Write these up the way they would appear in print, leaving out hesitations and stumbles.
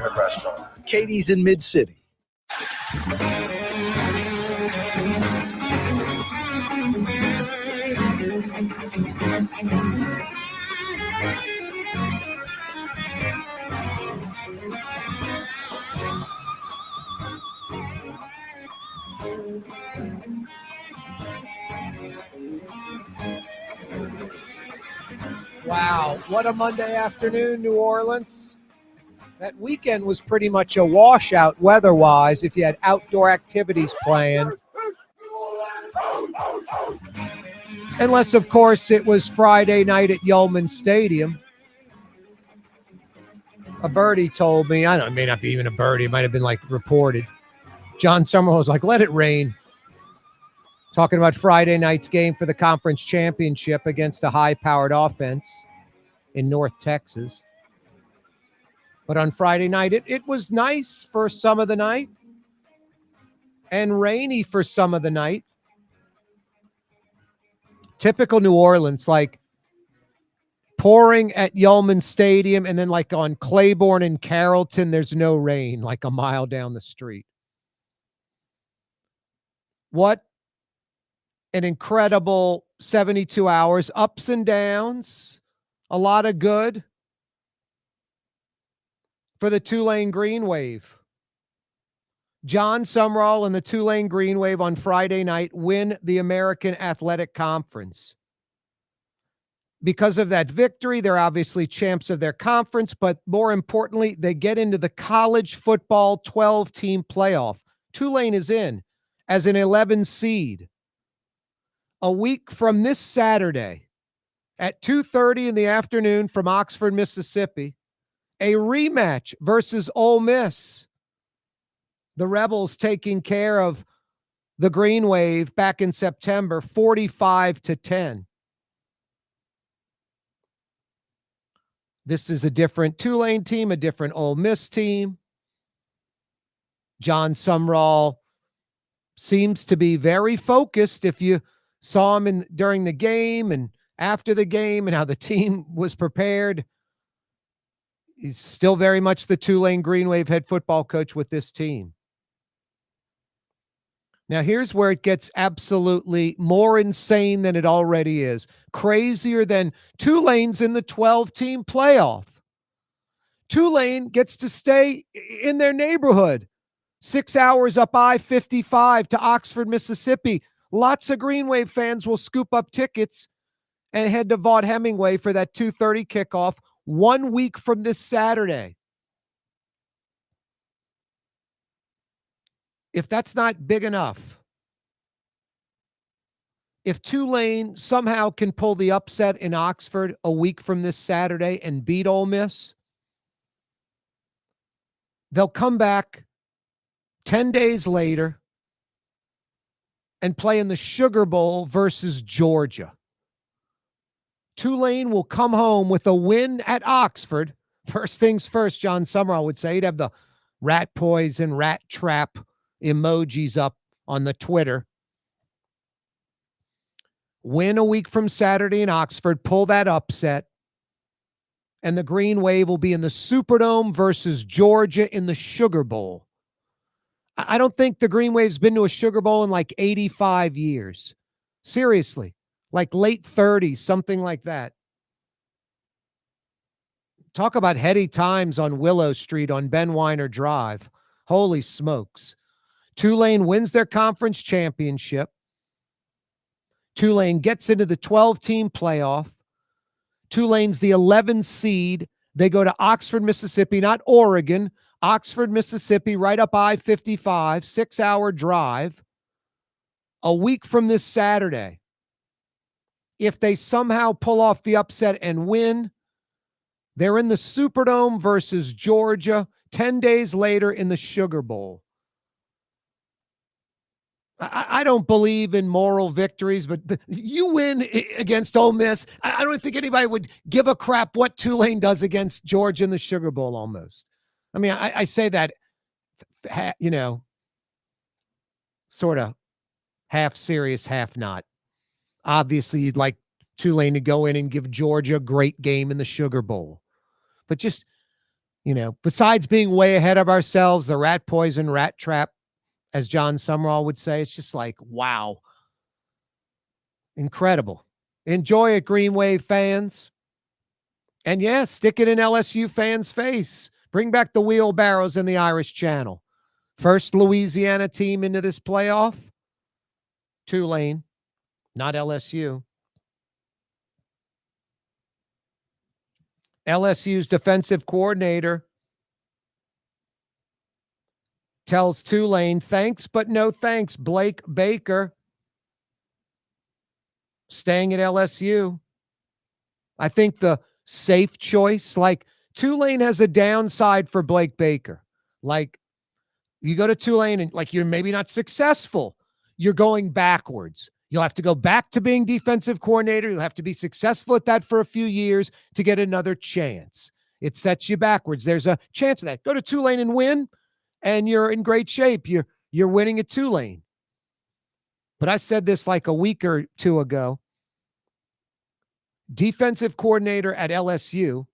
favorite restaurant, Katie's in Mid-City. Wow, what a Monday afternoon, New Orleans. That weekend was pretty much a washout weather-wise if you had outdoor activities planned. Unless, of course, it was Friday night at Yeoman Stadium. A birdie told me, I don't know, it may not be even a birdie, it might have been like reported. John Summerall was like, let it rain. Talking about Friday night's game for the conference championship against a high-powered offense in North Texas. But on Friday night, it was nice for some of the night and rainy for some of the night. Typical New Orleans, like pouring at Yeoman Stadium and then like on Claiborne and Carrollton, there's no rain, like a mile down the street. What an incredible 72 hours, ups and downs, a lot of good for the Tulane Green Wave. John Summerall and the Tulane Green Wave on Friday night win the American Athletic Conference. Because of that victory, they're obviously champs of their conference, but more importantly, they get into the college football 12-team playoff. Tulane is in as an 11 seed. A week from this Saturday at 2:30 in the afternoon from Oxford, Mississippi, a rematch versus Ole Miss. The Rebels taking care of the Green Wave back in September, 45-10. This is a different Tulane team, a different Ole Miss team. John Summerall seems to be very focused. If you saw him during the game and after the game and how the team was prepared, he's still very much the Tulane Green Wave head football coach with this team. Now, here's where it gets absolutely more insane than it already is. Crazier than Tulane's in the 12-team playoff. Tulane gets to stay in their neighborhood. 6 hours up I-55 to Oxford, Mississippi. Lots of Green Wave fans will scoop up tickets and head to Vaught Hemingway for that 2:30 kickoff 1 week from this Saturday. If that's not big enough, if Tulane somehow can pull the upset in Oxford a week from this Saturday and beat Ole Miss, they'll come back 10 days later and play in the Sugarbowl versus Georgia. Tulane will come home with a win at Oxford. First things first, John Summerall would say. He'd have the rat poison, rat trap emojis up on the Twitter. Win a week from Saturday in Oxford, pull that upset, and the Green Wave will be in the Superdome versus Georgia in the Sugar Bowl. I don't think the Green Wave's been to a Sugar Bowl in like 85 years. Seriously, like late 30s, something like that. Talk about heady times on Willow Street on Ben Weiner Drive. Holy smokes. Tulane wins their conference championship. Tulane gets into the 12-team playoff. Tulane's the 11 seed. They go to Oxford, Mississippi, not Oregon. Oxford, Mississippi, right up I-55, 6-hour drive. A week from this Saturday. If they somehow pull off the upset and win, they're in the Superdome versus Georgia 10 days later in the Sugar Bowl. I don't believe in moral victories, but you win against Ole Miss. I don't think anybody would give a crap what Tulane does against Georgia in the Sugar Bowl almost. I mean, I say that, sort of half serious, half not. Obviously, you'd like Tulane to go in and give Georgia a great game in the Sugar Bowl. But just besides being way ahead of ourselves, the rat poison, rat trap, as John Sumrall would say, it's just like, wow. Incredible. Enjoy it, Green Wave fans. And yeah, stick it in LSU fans' face. Bring back the wheelbarrows in the Irish Channel. First Louisiana team into this playoff, Tulane, not LSU. LSU's defensive coordinator tells Tulane, thanks, but no thanks. Blake Baker staying at LSU. I think the safe choice, like Tulane has a downside for Blake Baker. Like you go to Tulane and like you're maybe not successful. You're going backwards. You'll have to go back to being defensive coordinator. You'll have to be successful at that for a few years to get another chance. It sets you backwards. There's a chance of that. Go to Tulane and win, and you're in great shape. You're winning at Tulane. But I said this like a week or two ago. Defensive coordinator at LSU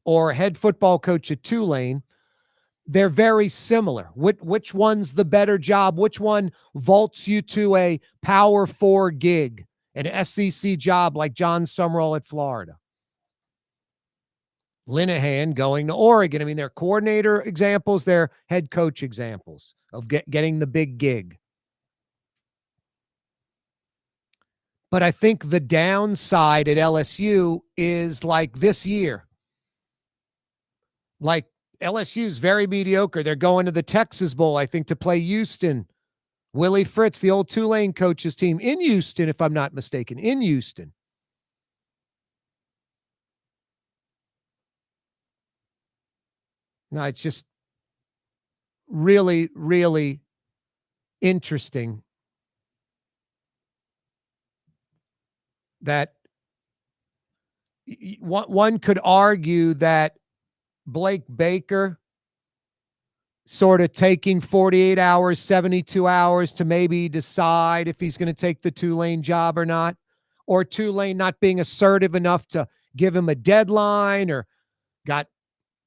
or head football coach at Tulane, they're very similar. Which one's the better job? Which one vaults you to a Power 4 gig, an SEC job like John Sumrall at Florida? Linehan going to Oregon. I mean, they're coordinator examples, they're head coach examples of getting the big gig. But I think the downside at LSU is like this year. Like LSU is very mediocre. They're going to the Texas Bowl, I think, to play Houston. Willie Fritz, the old Tulane coach's team in Houston, if I'm not mistaken, in Houston. No, it's just really, really interesting that one could argue that Blake Baker sort of taking 48 hours, 72 hours to maybe decide if he's going to take the Tulane job or not, or Tulane not being assertive enough to give him a deadline, or got,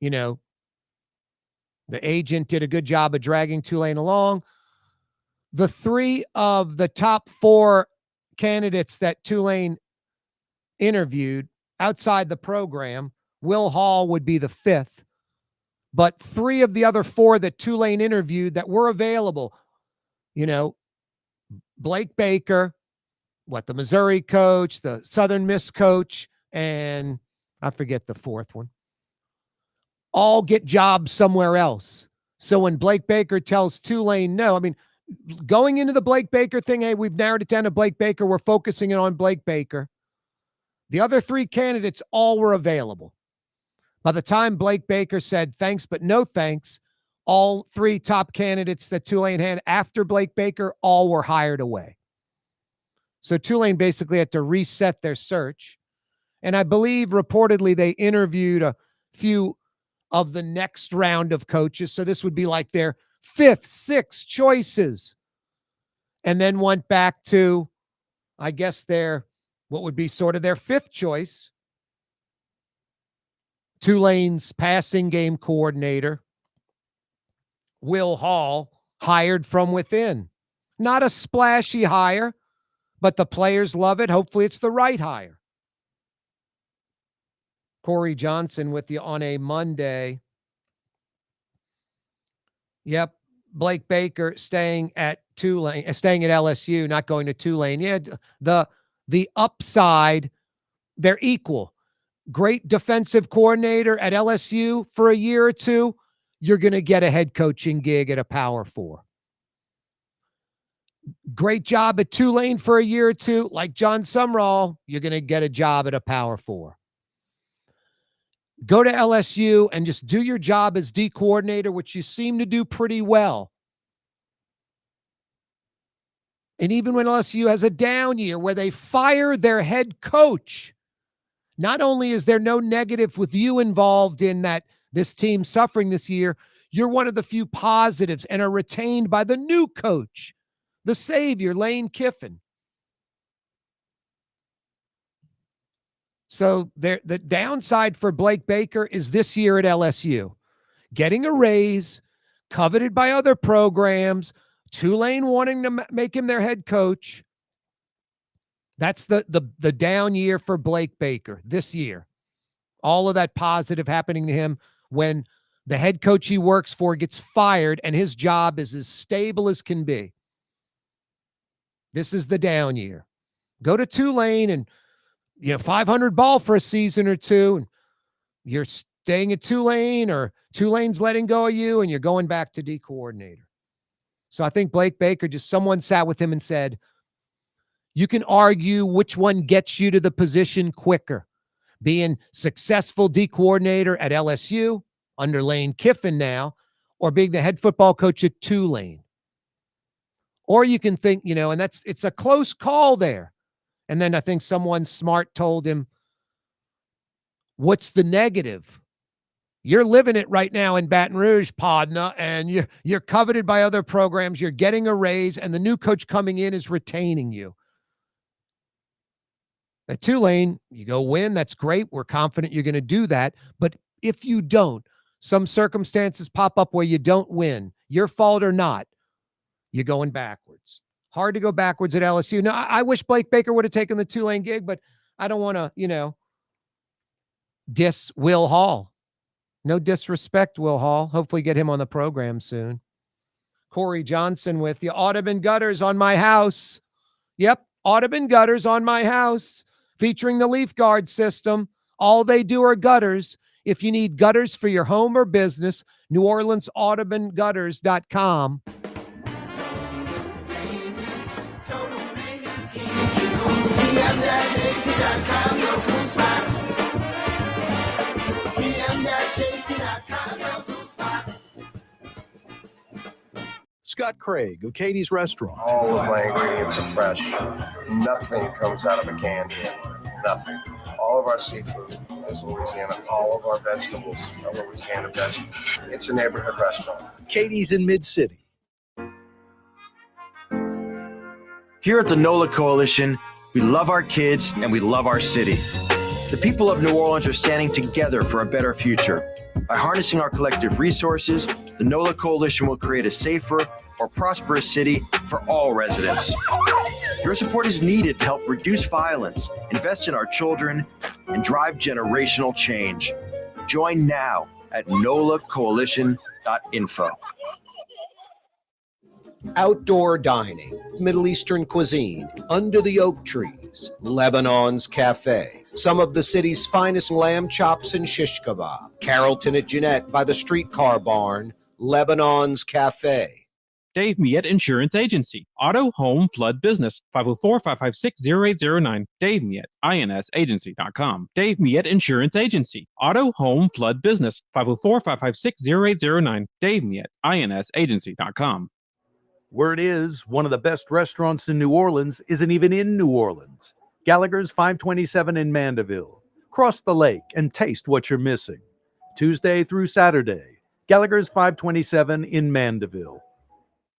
the agent did a good job of dragging Tulane along. The three of the top four candidates that Tulane interviewed outside the program, Will Hall would be the fifth. But three of the other four that Tulane interviewed that were available, Blake Baker, the Missouri coach, the Southern Miss coach, and I forget the fourth one, all get jobs somewhere else. So when Blake Baker tells Tulane no, I mean, going into the Blake Baker thing, hey, we've narrowed it down to Blake Baker. We're focusing it on Blake Baker. The other three candidates all were available. By the time Blake Baker said thanks, but no thanks, all three top candidates that Tulane had after Blake Baker all were hired away. So Tulane basically had to reset their search. And I believe reportedly they interviewed a few of the next round of coaches. So this would be like their fifth, sixth choices. And then went back to, I guess, what would be sort of their fifth choice. Tulane's passing game coordinator, Will Hall, hired from within. Not a splashy hire, but the players love it. Hopefully it's the right hire. Corey Johnson with you on a Monday. Yep. Blake Baker staying at LSU, not going to Tulane. Yeah, the upside, they're equal. Great defensive coordinator at LSU for a year or two, you're going to get a head coaching gig at a Power 4. Great job at Tulane for a year or two, like John Sumrall, you're going to get a job at a Power 4. Go to LSU and just do your job as D coordinator, which you seem to do pretty well. And even when LSU has a down year where they fire their head coach, not only is there no negative with you involved in that this team suffering this year, you're one of the few positives and are retained by the new coach, the savior, Lane Kiffin. So the downside for Blake Baker is this year at LSU. Getting a raise, coveted by other programs, Tulane wanting to make him their head coach. That's the down year for Blake Baker this year. All of that positive happening to him when the head coach he works for gets fired and his job is as stable as can be. This is the down year. Go to Tulane and, 500 ball for a season or two, and you're staying at Tulane, or Tulane's letting go of you and you're going back to D coordinator. So I think Blake Baker, just someone sat with him and said, you can argue which one gets you to the position quicker. Being successful D coordinator at LSU under Lane Kiffin now, or being the head football coach at Tulane. Or you can think, and it's a close call there. And then I think someone smart told him, what's the negative? You're living it right now in Baton Rouge, Podna, and you're coveted by other programs. You're getting a raise, and the new coach coming in is retaining you. At Tulane, you go win. That's great. We're confident you're going to do that. But if you don't, some circumstances pop up where you don't win, your fault or not, you're going backwards. Hard to go backwards at LSU. Now, I wish Blake Baker would have taken the Tulane gig, but I don't want to, diss Will Hall. No disrespect, Will Hall. Hopefully get him on the program soon. Corey Johnson with you. Audubon Gutters on my house. Yep, Audubon Gutters on my house. Featuring the Leaf Guard system. All they do are gutters. If you need gutters for your home or business, NewOrleansAudubonGutters.com. Scott Craig of Katie's Restaurant. All of my ingredients are fresh. Nothing comes out of a can here. Nothing. All of our seafood is Louisiana. All of our vegetables are Louisiana vegetables. It's a neighborhood restaurant. Katie's in Mid-City. Here at the NOLA Coalition, we love our kids and we love our city. The people of New Orleans are standing together for a better future. By harnessing our collective resources, the NOLA Coalition will create a safer, more prosperous city for all residents. Your support is needed to help reduce violence, invest in our children, and drive generational change. Join now at nolacoalition.info. Outdoor dining, Middle Eastern cuisine, under the oak trees, Lebanon's Cafe. Some of the city's finest lamb chops and shish kebab. Carrollton at Jeanette by the streetcar barn, Lebanon's Cafe. Dave Miette Insurance Agency. Auto, home, flood, business. 504-556-0809. Dave Miette, INSagency.com. Dave Miette Insurance Agency. Auto, home, flood, business. 504-556-0809. Dave Miette, INSagency.com. Word is, one of the best restaurants in New Orleans isn't even in New Orleans. Gallagher's 527 in Mandeville. Cross the lake and taste what you're missing. Tuesday through Saturday, Gallagher's 527 in Mandeville.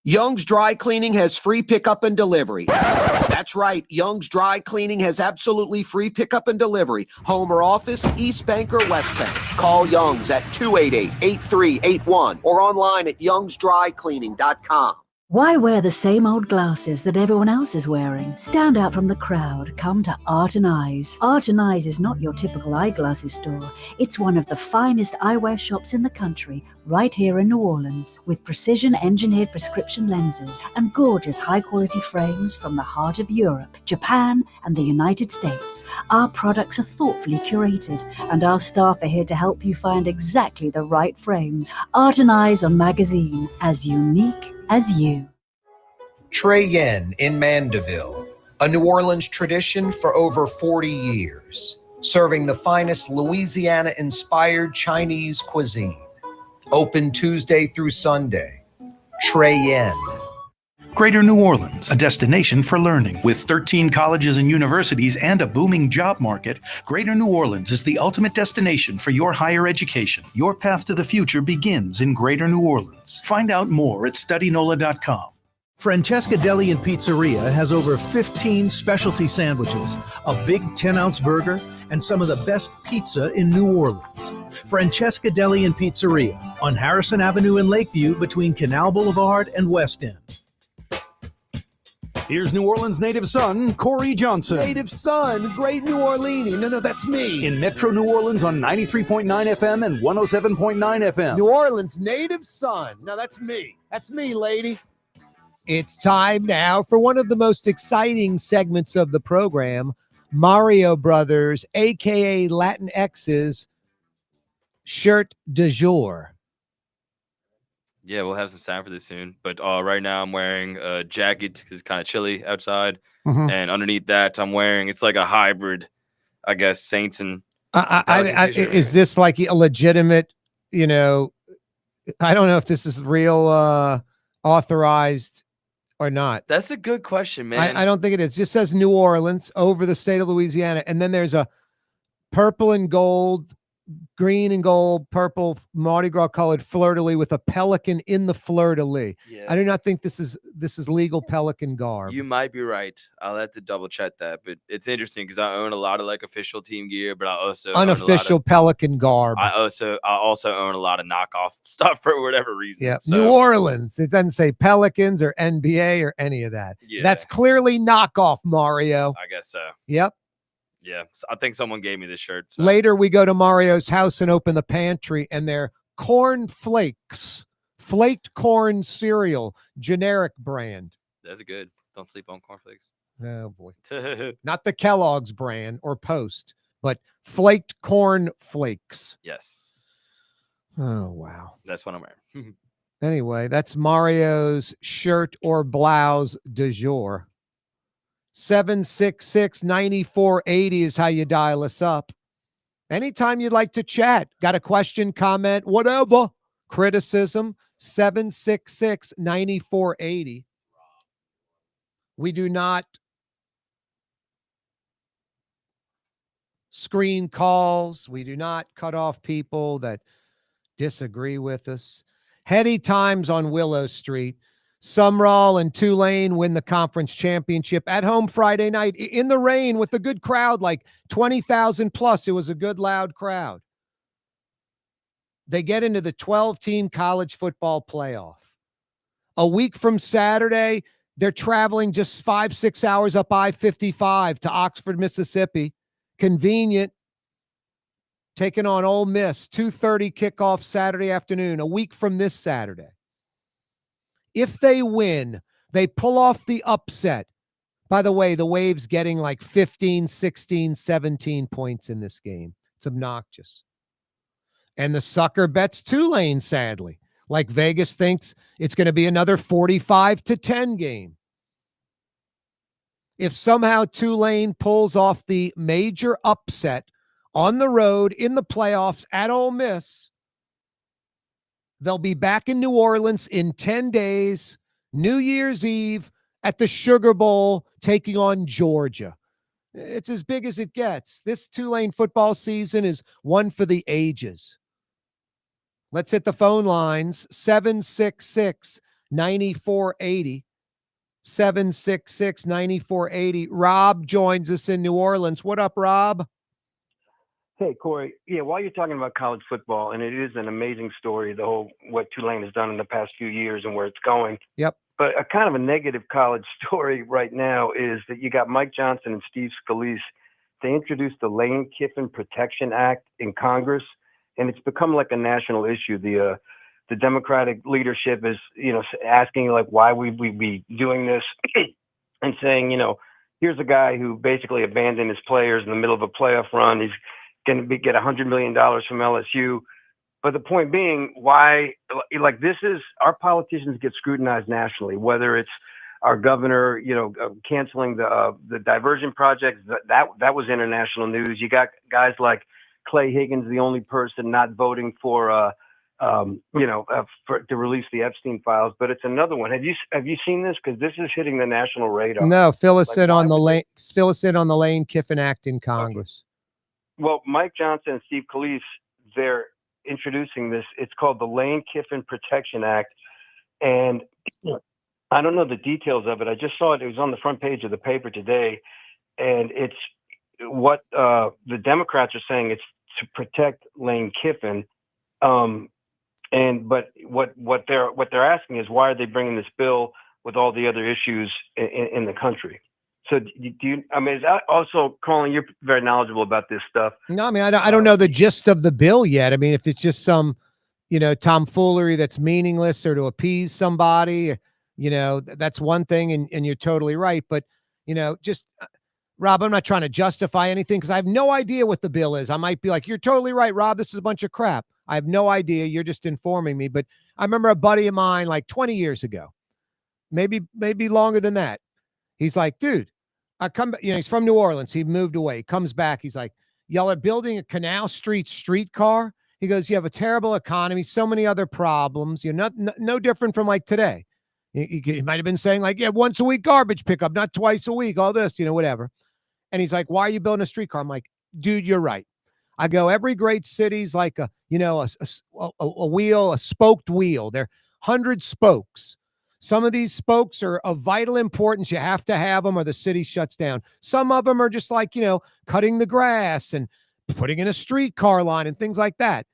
Young's Dry Cleaning has free pickup and delivery. That's right. Young's Dry Cleaning has absolutely free pickup and delivery. Home or office, East Bank or West Bank. Call Young's at 288-8381 or online at youngsdrycleaning.com. Why wear the same old glasses that everyone else is wearing? Stand out from the crowd. Come to Art and Eyes. Art and Eyes is not your typical eyeglasses store. It's one of the finest eyewear shops in the country, right here in New Orleans, with precision-engineered prescription lenses and gorgeous high-quality frames from the heart of Europe, Japan, and the United States. Our products are thoughtfully curated, and our staff are here to help you find exactly the right frames. Art and Eyes on Magazine, as unique as you. Trey Yen in Mandeville, a New Orleans tradition for over 40 years, serving the finest Louisiana-inspired Chinese cuisine. Open Tuesday through Sunday. Trey Yen. Greater New Orleans, a destination for learning. With 13 colleges and universities and a booming job market, Greater New Orleans is the ultimate destination for your higher education. Your path to the future begins in Greater New Orleans. Find out more at studynola.com. Francesca Deli and Pizzeria has over 15 specialty sandwiches, a big 10-ounce burger, and some of the best pizza in New Orleans. Francesca Deli and Pizzeria on Harrison Avenue in Lakeview between Canal Boulevard and West End. Here's New Orleans native son, Corey Johnson. Native son, great New Orleans. No, that's me. In Metro New Orleans on 93.9 FM and 107.9 FM. New Orleans native son. No, that's me. That's me, lady. It's time now for one of the most exciting segments of the program, Mario Brothers, a.k.a. Latin X's shirt du jour. Yeah, we'll have some time for this soon. But right now I'm wearing a jacket because it's kind of chilly outside. Mhm. And underneath that, I'm wearing, it's like a hybrid, I guess, Saints and Is this like a legitimate, I don't know if this is real authorized or not. That's a good question, man. I don't think it is. It just says New Orleans over the state of Louisiana. And then there's a purple and gold, green and gold, purple, Mardi Gras colored fleur-de-lis with a pelican in the fleur-de-lis. Yeah. I do not think this is legal pelican garb. You might be right. I'll have to double check that. But it's interesting because I own a lot of like official team gear, but I also Unofficial pelican garb. I also own a lot of knockoff stuff for whatever reason. Yeah, So, New Orleans. It doesn't say Pelicans or NBA or any of that. Yeah. That's clearly knockoff, Mario. I guess so. Yep. Yeah. So I think someone gave me this shirt. So. Later, we go to Mario's house and open the pantry, and they're corn flakes, flaked corn cereal, generic brand. That's good. Don't sleep on cornflakes. Oh, boy. Not the Kellogg's brand or Post, but flaked corn flakes. Yes. Oh, wow. That's what I'm wearing. Anyway, that's Mario's shirt or blouse du jour. 766-9480 is how you dial us up. Anytime you'd like to chat, got a question, comment, whatever, criticism, 766-9480. We do not screen calls. We do not cut off people that disagree with us. Heady times on Willow Street. Sumrall and Tulane win the conference championship at home Friday night in the rain with a good crowd, like 20,000 plus. It was a good, loud crowd. They get into the 12-team college football playoff. A week from Saturday, they're traveling just 5-6 hours up I-55 to Oxford, Mississippi. Convenient. Taking on Ole Miss, 2:30 kickoff Saturday afternoon, a week from this Saturday. If they win, they pull off the upset. By the way, the Wave's getting like 15, 16, 17 points in this game. It's obnoxious. And the sucker bets Tulane, sadly. Like Vegas thinks it's going to be another 45-10 game. If somehow Tulane pulls off the major upset on the road in the playoffs at Ole Miss, they'll be back in New Orleans in 10 days, New Year's Eve, at the Sugarbowl, taking on Georgia. It's as big as it gets. This Tulane football season is one for the ages. Let's hit the phone lines, 766-9480. 766-9480. Rob joins us in New Orleans. What up, Rob? Hey, Corey. Yeah, while you're talking about college football, and it is an amazing story, the whole what Tulane has done in the past few years and where it's going. Yep. But a kind of a negative college story right now is that you got Mike Johnson and Steve Scalise. They introduced the Lane Kiffin Protection Act in Congress, and it's become like a national issue. The Democratic leadership is, asking like why we be doing this and saying, here's a guy who basically abandoned his players in the middle of a playoff run. He's going to get $100 million from LSU. But the point being, why, like this is, our politicians get scrutinized nationally, whether it's our governor, canceling the diversion project, that was international news. You got guys like Clay Higgins, the only person not voting for, to release the Epstein files. But it's another one. Have you seen this? Because this is hitting the national radar. No, fill us in on the Lane Kiffin Act in Congress. Okay. Well, Mike Johnson and Steve Scalise, they're introducing this. It's called the Lane Kiffin Protection Act. And I don't know the details of it. I just saw it. It was on the front page of the paper today, and it's what the Democrats are saying. It's to protect Lane Kiffin, but what they're asking is, why are they bringing this bill with all the other issues in the country? So do you? I mean, is that also, Colin? You're very knowledgeable about this stuff. No, I mean, I don't know the gist of the bill yet. I mean, if it's just some, tomfoolery that's meaningless or to appease somebody, that's one thing, and you're totally right. But, just Rob, I'm not trying to justify anything because I have no idea what the bill is. I might be like, you're totally right, Rob. This is a bunch of crap. I have no idea. You're just informing me. But I remember a buddy of mine like 20 years ago, maybe longer than that. He's like, dude, I come, he's from New Orleans. He moved away. He comes back. He's like, y'all are building a Canal Street streetcar. He goes, you have a terrible economy, so many other problems. You're no different from like today. He might have been saying like, yeah, once a week garbage pickup, not twice a week, all this, whatever. And he's like, why are you building a streetcar? I'm like, dude, you're right. I go, every great city's like a wheel, a spoked wheel. They're 100 spokes. Some of these spokes are of vital importance. You have to have them or the city shuts down. Some of them are just like, cutting the grass and putting in a streetcar line and things like that.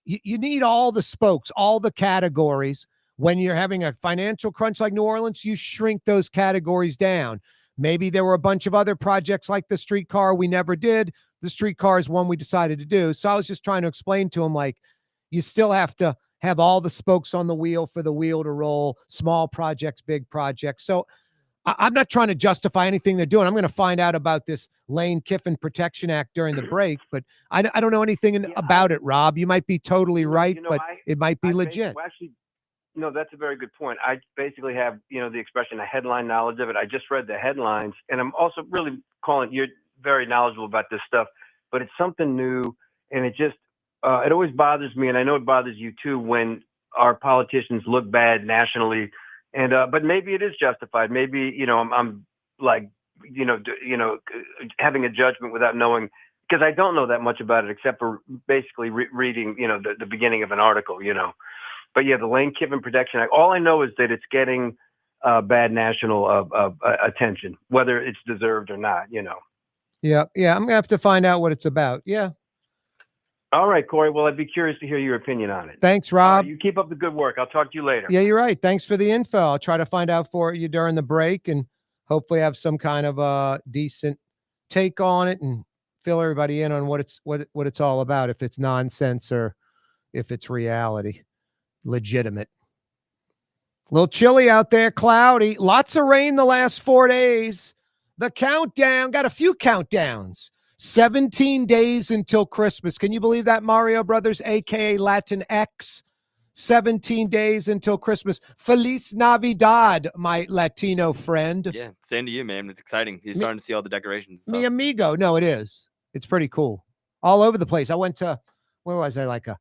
You need all the spokes, all the categories. When you're having a financial crunch like New Orleans, you shrink those categories down. Maybe there were a bunch of other projects like the streetcar we never did. The streetcar is one we decided to do. So I was just trying to explain to him, like, you still have to have all the spokes on the wheel for the wheel to roll, small projects, big projects. So I'm not trying to justify anything they're doing. I'm going to find out about this Lane Kiffin Protection Act during the break, but I don't know anything about it, Rob. You might be totally right, but it might be legit. Actually, no, that's a very good point. I basically have, the expression, a headline knowledge of it. I just read the headlines, and I'm also really you're very knowledgeable about this stuff, but it's something new, and it just, it always bothers me, and I know it bothers you too, when our politicians look bad nationally, and but maybe it is justified. Maybe I'm like having a judgment without knowing, because I don't know that much about it except for basically reading the beginning of an article. But yeah, the Lane Kiffin Protection Act. All I know is that it's getting bad national attention, whether it's deserved or not. Yeah. I'm gonna have to find out what it's about. Yeah. All right, Corey. Well, I'd be curious to hear your opinion on it. Thanks, Rob. You keep up the good work. I'll talk to you later. Yeah, you're right. Thanks for the info. I'll try to find out for you during the break and hopefully have some kind of a decent take on it and fill everybody in on what it's all about, if it's nonsense or if it's reality, legitimate. A little chilly out there, cloudy, lots of rain the last 4 days. The countdown, got a few countdowns. 17 days until Christmas. Can you believe that, Mario Brothers, a.k.a. Latin X? 17 days until Christmas. Feliz Navidad, my Latino friend. Yeah, same to you, man. It's exciting. You're starting to see all the decorations. Mi amigo. No, it is. It's pretty cool. All over the place. I went to, where was I? Like a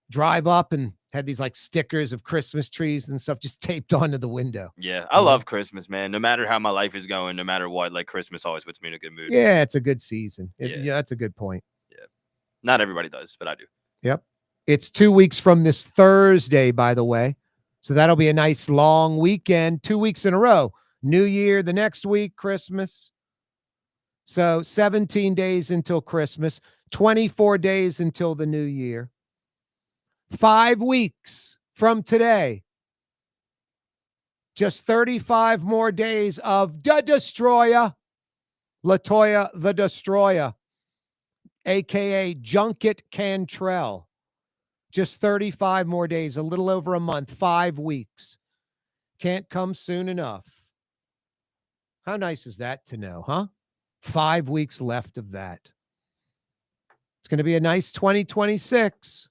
drive up and had these like stickers of Christmas trees and stuff just taped onto the window. Yeah, I love Christmas, man. No matter how my life is going, no matter what, like Christmas always puts me in a good mood. Yeah, it's a good season. Yeah, that's a good point. Yeah. Not everybody does, but I do. Yep. It's 2 weeks from this Thursday, by the way. So that'll be a nice long weekend, 2 weeks in a row. New Year, the next week, Christmas. So 17 days until Christmas, 24 days until the new year. 5 weeks from today. Just 35 more days of the Destroyer, LaToya the Destroyer, a.k.a. Junket Cantrell. Just 35 more days, a little over a month, 5 weeks. Can't come soon enough. How nice is that to know, huh? 5 weeks left of that. It's going to be a nice 2026.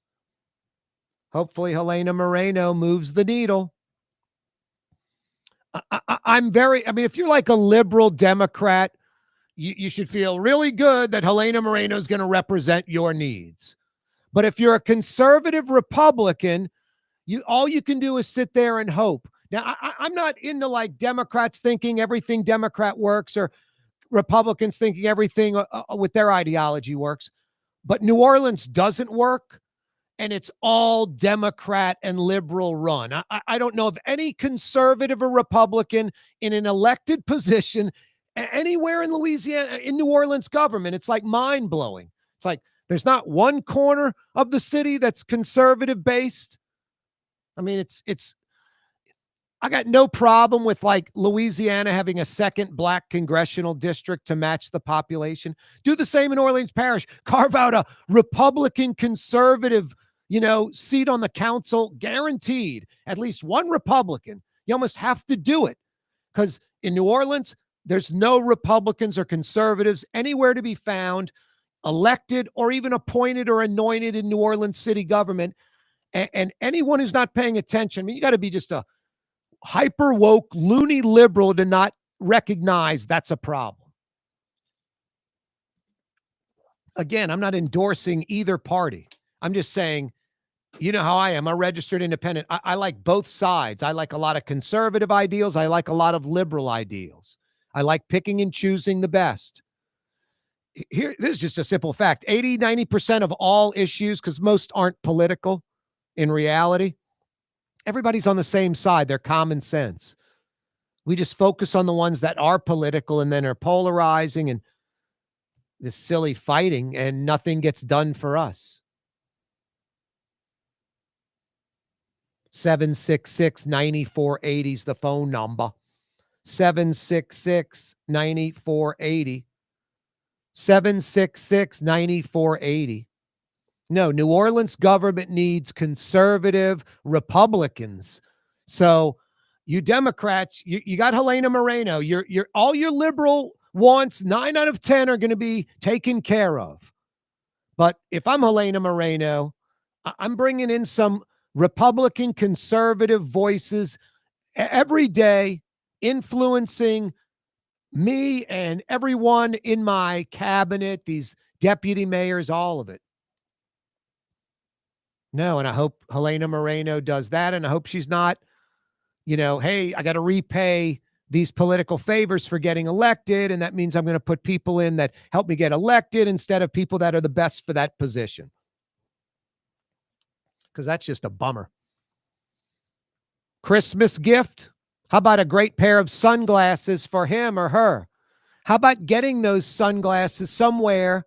Hopefully, Helena Moreno moves the needle. I mean, if you're like a liberal Democrat, you should feel really good that Helena Moreno is going to represent your needs. But if you're a conservative Republican, all you can do is sit there and hope. Now, I'm not into like Democrats thinking everything Democrat works or Republicans thinking everything with their ideology works. But New Orleans doesn't work. and it's all Democrat and liberal run. I don't know of any conservative or Republican in an elected position anywhere in Louisiana, in New Orleans government. It's like mind blowing. It's like there's not one corner of the city that's conservative based. I mean, I got no problem with like Louisiana having a second black congressional district to match the population. Do the same in Orleans Parish. Carve out a Republican conservative, seat on the council, guaranteed. At least one Republican. You almost have to do it because in New Orleans, there's no Republicans or conservatives anywhere to be found, elected or even appointed or anointed in New Orleans city government. And anyone who's not paying attention, I mean, you got to be just a hyper woke, loony liberal to not recognize that's a problem. Again, I'm not endorsing either party. I'm just saying, you know how I am. I'm a registered independent. I like both sides. I like a lot of conservative ideals. I like a lot of liberal ideals. I like picking and choosing the best. Here, this is just a simple fact. 80, 90% of all issues, because most aren't political in reality, everybody's on the same side. They're common sense. We just focus on the ones that are political and then are polarizing and this silly fighting, and nothing gets done for us. 766-9480 is the phone number. 766-9480. 766-9480. No, New Orleans government needs conservative Republicans. So you Democrats, you got Helena Moreno. You're all your liberal wants, 9 out of 10 are going to be taken care of. But if I'm Helena Moreno, I'm bringing in some Republican conservative voices every day, influencing me and everyone in my cabinet, these deputy mayors, all of it. No, and I hope Helena Moreno does that, and I hope she's not, hey, I got to repay these political favors for getting elected, and that means I'm going to put people in that help me get elected instead of people that are the best for that position. Because that's just a bummer. Christmas gift? How about a great pair of sunglasses for him or her? How about getting those sunglasses somewhere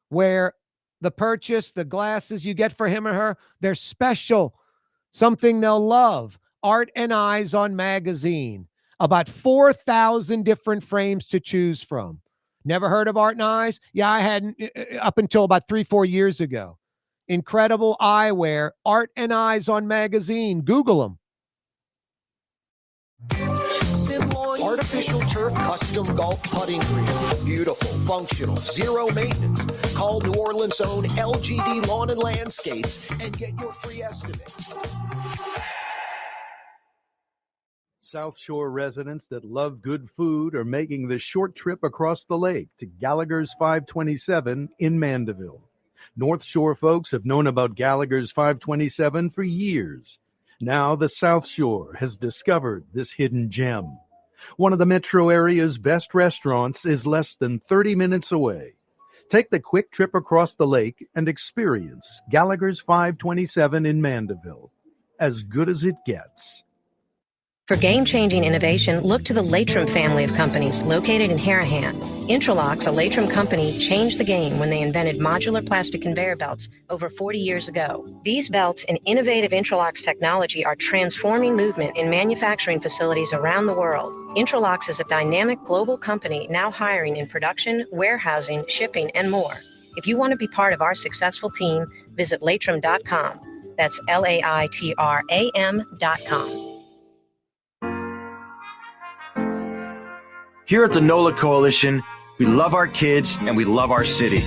where the purchase, the glasses you get for him or her, they're special, something they'll love. Art and Eyes on magazine. About 4,000 different frames to choose from. Never heard of Art and Eyes? Yeah, I hadn't up until about 3-4 years ago. Incredible eyewear. Art and Eyes on magazine. Google them. Artificial turf custom golf putting greens. Beautiful, functional, zero maintenance. Call New Orleans' own LGD Lawn and Landscapes and get your free estimate. South Shore residents that love good food are making the short trip across the lake to Gallagher's 527 in Mandeville. North Shore folks have known about Gallagher's 527 for years. Now the South Shore has discovered this hidden gem. One of the metro area's best restaurants is less than 30 minutes away. Take the quick trip across the lake and experience Gallagher's 527 in Mandeville. As good as it gets. For game-changing innovation, look to the Latrim family of companies located in Harahan. Intralox, a Latrim company, changed the game when they invented modular plastic conveyor belts over 40 years ago. These belts and innovative Intralox technology are transforming movement in manufacturing facilities around the world. Intralox is a dynamic global company now hiring in production, warehousing, shipping, and more. If you want to be part of our successful team, visit Latrim.com. That's LAITRAM.com. Here at the NOLA Coalition, we love our kids and we love our city.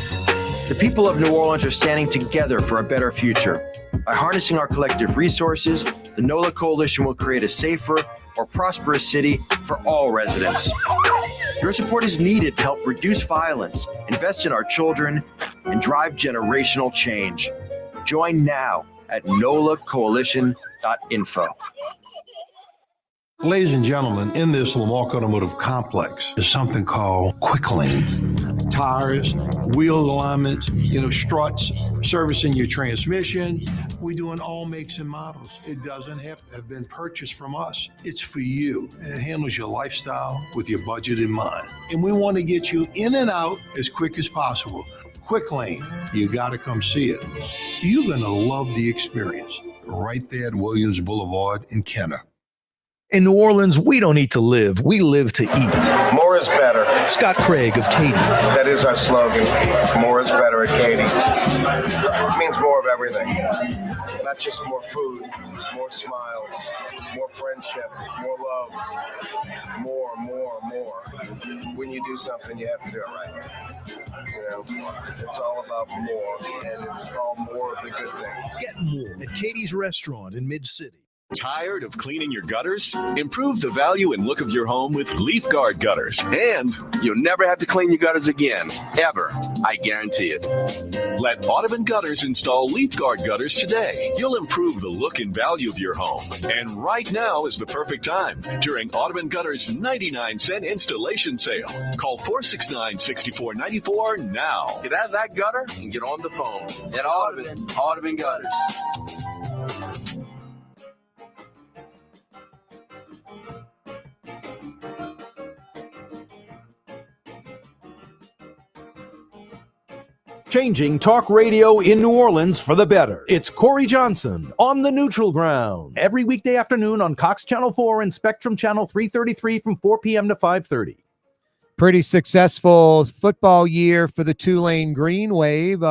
The people of New Orleans are standing together for a better future. By harnessing our collective resources, the NOLA Coalition will create a safer, more prosperous city for all residents. Your support is needed to help reduce violence, invest in our children, and drive generational change. Join now at nolacoalition.info. Ladies and gentlemen, in this Lamarck Automotive Complex is something called Quick Lane. tires, wheel alignments, struts, servicing your transmission. We do in all makes and models. It doesn't have to have been purchased from us. It's for you. It handles your lifestyle with your budget in mind. And we want to get you in and out as quick as possible. Quick Lane, you got to come see it. You're going to love the experience. Right there at Williams Boulevard in Kenner. In New Orleans, we don't eat to live, we live to eat. More is better. Scott Craig of Katie's. That is our slogan. More is better at Katie's. It means more of everything. Not just more food, more smiles, more friendship, more love, more. When you do something, you have to do it right. It's all about more, and it's all more of the good things. Get more at Katie's Restaurant in Mid-City. Tired of cleaning your gutters? Improve the value and look of your home with Leaf Guard gutters. And you'll never have to clean your gutters again, ever. I guarantee it. Let Audubon Gutters install Leaf Guard gutters today. You'll improve the look and value of your home. And right now is the perfect time during Audubon Gutters' 99-cent installation sale. Call 469-6494 now. Get out of that gutter and get on the phone. At Audubon Gutters. Changing talk radio in New Orleans for the better. It's Corey Johnson on the Neutral Ground. Every weekday afternoon on Cox Channel 4 and Spectrum Channel 333 from 4 p.m. to 5:30. Pretty successful football year for the Tulane Green Wave.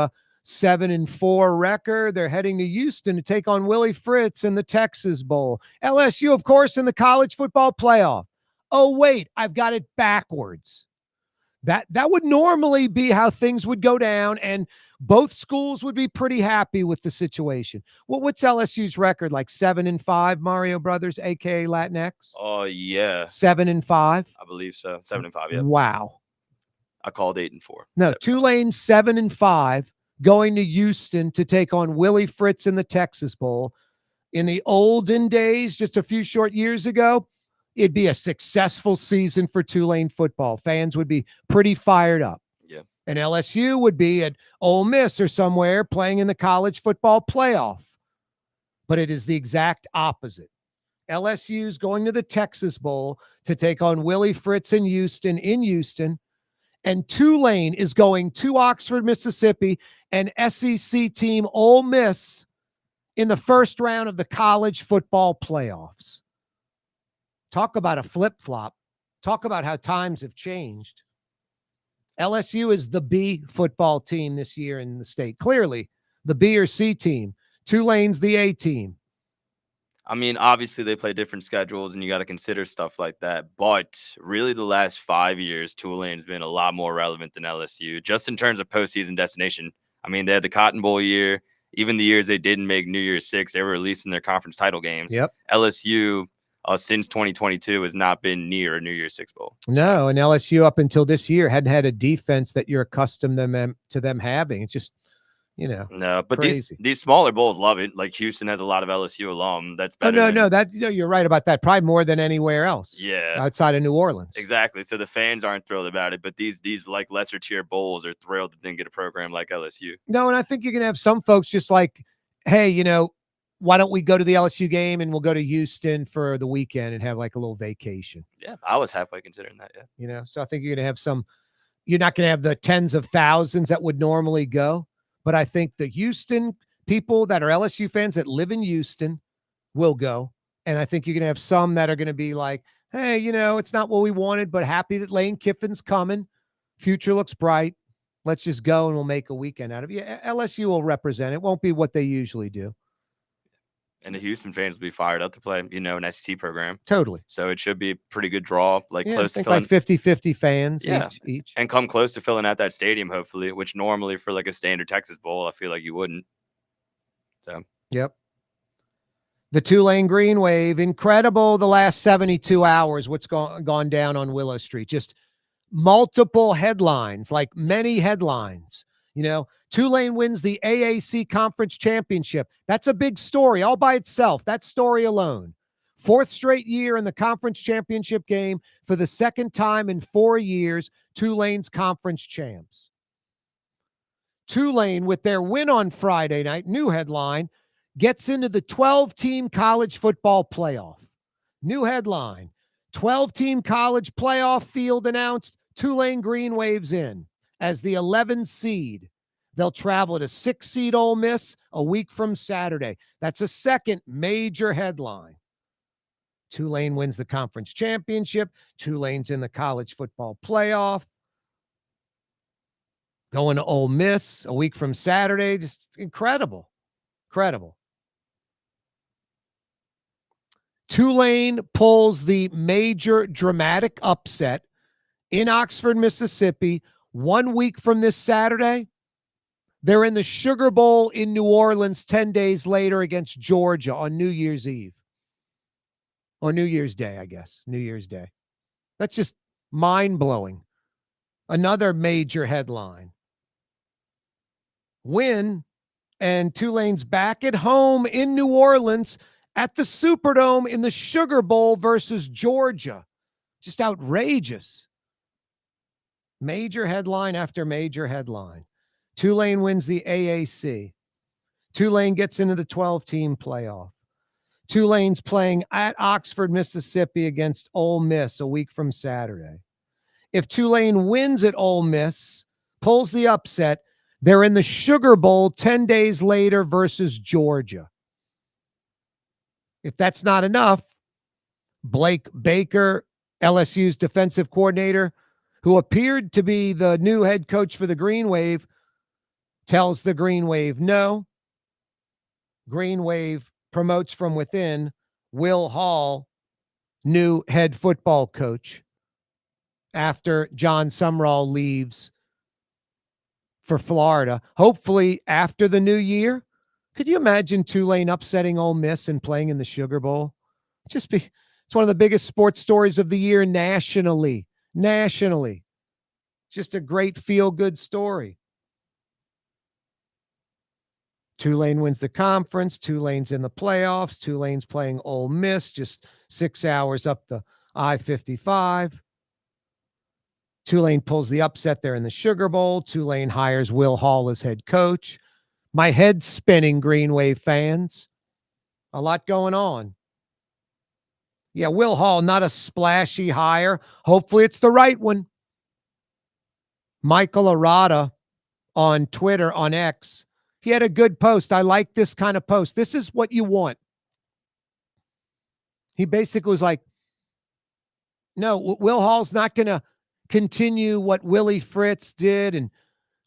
7-4 record. They're heading to Houston to take on Willie Fritz in the Texas Bowl. LSU, of course, in the college football playoff. Oh, wait, I've got it backwards. That would normally be how things would go down, and both schools would be pretty happy with the situation. Well, what's LSU's record? Like 7-5, Mario Brothers, aka Latinx? Oh, yeah. 7-5? I believe so. 7-5, yeah. Wow. I called 8-4. No, Tulane 7-5, going to Houston to take on Willie Fritz in the Texas Bowl. In the olden days, just a few short years ago, it'd be a successful season for Tulane football. Fans would be pretty fired up. Yeah. And LSU would be at Ole Miss or somewhere playing in the college football playoff. But it is the exact opposite. LSU's going to the Texas Bowl to take on Willie Fritz in Houston, and Tulane is going to Oxford, Mississippi, and SEC team Ole Miss in the first round of the college football playoffs. Talk about a flip-flop. Talk about how times have changed. LSU is the B football team this year in the state. Clearly, the B or C team. Tulane's the A team. I mean, obviously they play different schedules and you got to consider stuff like that. But really the last 5 years, Tulane's been a lot more relevant than LSU, just in terms of postseason destination. I mean, they had the Cotton Bowl year. Even the years they didn't make New Year's Six, they were released in their conference title games. Yep. LSU, since 2022, has not been near a New Year's Six Bowl. No, and LSU up until this year hadn't had a defense that you're accustomed to them having. It's just, no, but crazy. these smaller bowls love it. Like Houston has a lot of LSU alum. That's better. You're right about that. Probably more than anywhere else. Yeah, outside of New Orleans. Exactly. So the fans aren't thrilled about it, but these like lesser tier bowls are thrilled that they get a program like LSU. No, and I think you're gonna have some folks just like, hey, why don't we go to the LSU game and we'll go to Houston for the weekend and have like a little vacation? Yeah, I was halfway considering that. Yeah. So I think you're gonna have you're not gonna have the tens of thousands that would normally go. But I think the Houston people that are LSU fans that live in Houston will go. And I think you're going to have some that are going to be like, hey, it's not what we wanted, but happy that Lane Kiffin's coming. Future looks bright. Let's just go and we'll make a weekend out of it. Yeah, LSU will represent. It won't be what they usually do. And the Houston fans will be fired up to play, an SEC program. Totally. So it should be a pretty good draw, close to like 50-50 fans each. And come close to filling out that stadium, hopefully, which normally for like a standard Texas Bowl, I feel like you wouldn't. So. Yep. The Tulane Green Wave, incredible the last 72 hours, what's gone down on Willow Street. Just multiple headlines, like many headlines. Tulane wins the AAC Conference Championship. That's a big story all by itself. That story alone. Fourth straight year in the conference championship game. For the second time in 4 years, Tulane's conference champs. Tulane, with their win on Friday night, new headline, gets into the 12-team college football playoff. New headline, 12-team college playoff field announced, Tulane Green Waves in as the 11th seed. They'll travel to 6-seed Ole Miss a week from Saturday. That's a second major headline. Tulane wins the conference championship. Tulane's in the college football playoff. Going to Ole Miss a week from Saturday. Just incredible. Incredible. Tulane pulls the major dramatic upset in Oxford, Mississippi. 1 week from this Saturday, they're in the Sugarbowl in New Orleans 10 days later against Georgia on New Year's Eve. Or New Year's Day, I guess. New Year's Day. That's just mind-blowing. Another major headline. Win, and Tulane's back at home in New Orleans at the Superdome in the Sugar Bowl versus Georgia. Just outrageous. Major headline after major headline. Tulane wins the AAC. Tulane gets into the 12-team playoff. Tulane's playing at Oxford, Mississippi against Ole Miss a week from Saturday. If Tulane wins at Ole Miss, pulls the upset, they're in the Sugar Bowl 10 days later versus Georgia. If that's not enough, Blake Baker, LSU's defensive coordinator, who appeared to be the new head coach for the Green Wave, tells the Green Wave no. Green Wave promotes from within Will Hall, new head football coach, after John Sumrall leaves for Florida. Hopefully after the new year. Could you imagine Tulane upsetting Ole Miss and playing in the Sugar Bowl? It's one of the biggest sports stories of the year nationally. Just a great feel-good story. Tulane wins the conference. Tulane's in the playoffs. Tulane's playing Ole Miss just 6 hours up the I-55. Tulane pulls the upset there in the Sugar Bowl. Tulane hires Will Hall as head coach. My head's spinning, Green Wave fans. A lot going on. Yeah, Will Hall, not a splashy hire. Hopefully it's the right one. Michael Arata on Twitter, on X, he had a good post. I like this kind of post. This is what you want. He basically was like, no, Will Hall's not going to continue what Willie Fritz did and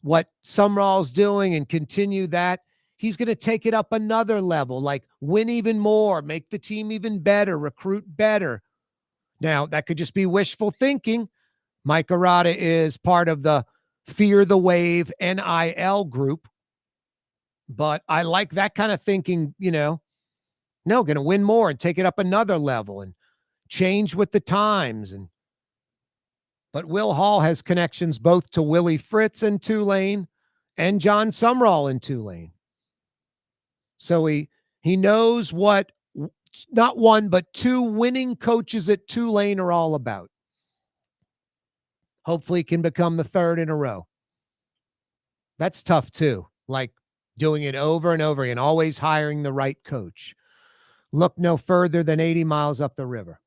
what Sumrall's doing and continue that. He's going to take it up another level, like win even more, make the team even better, recruit better. Now, that could just be wishful thinking. Mike Arata is part of the Fear the Wave NIL group. But I like that kind of thinking, no, going to win more and take it up another level and change with the times. But Will Hall has connections both to Willie Fritz in Tulane and John Sumrall in Tulane. So he knows what not one, but two winning coaches at Tulane are all about. Hopefully he can become the third in a row. That's tough too. Like doing it over and over again, always hiring the right coach. Look no further than 80 miles up the river.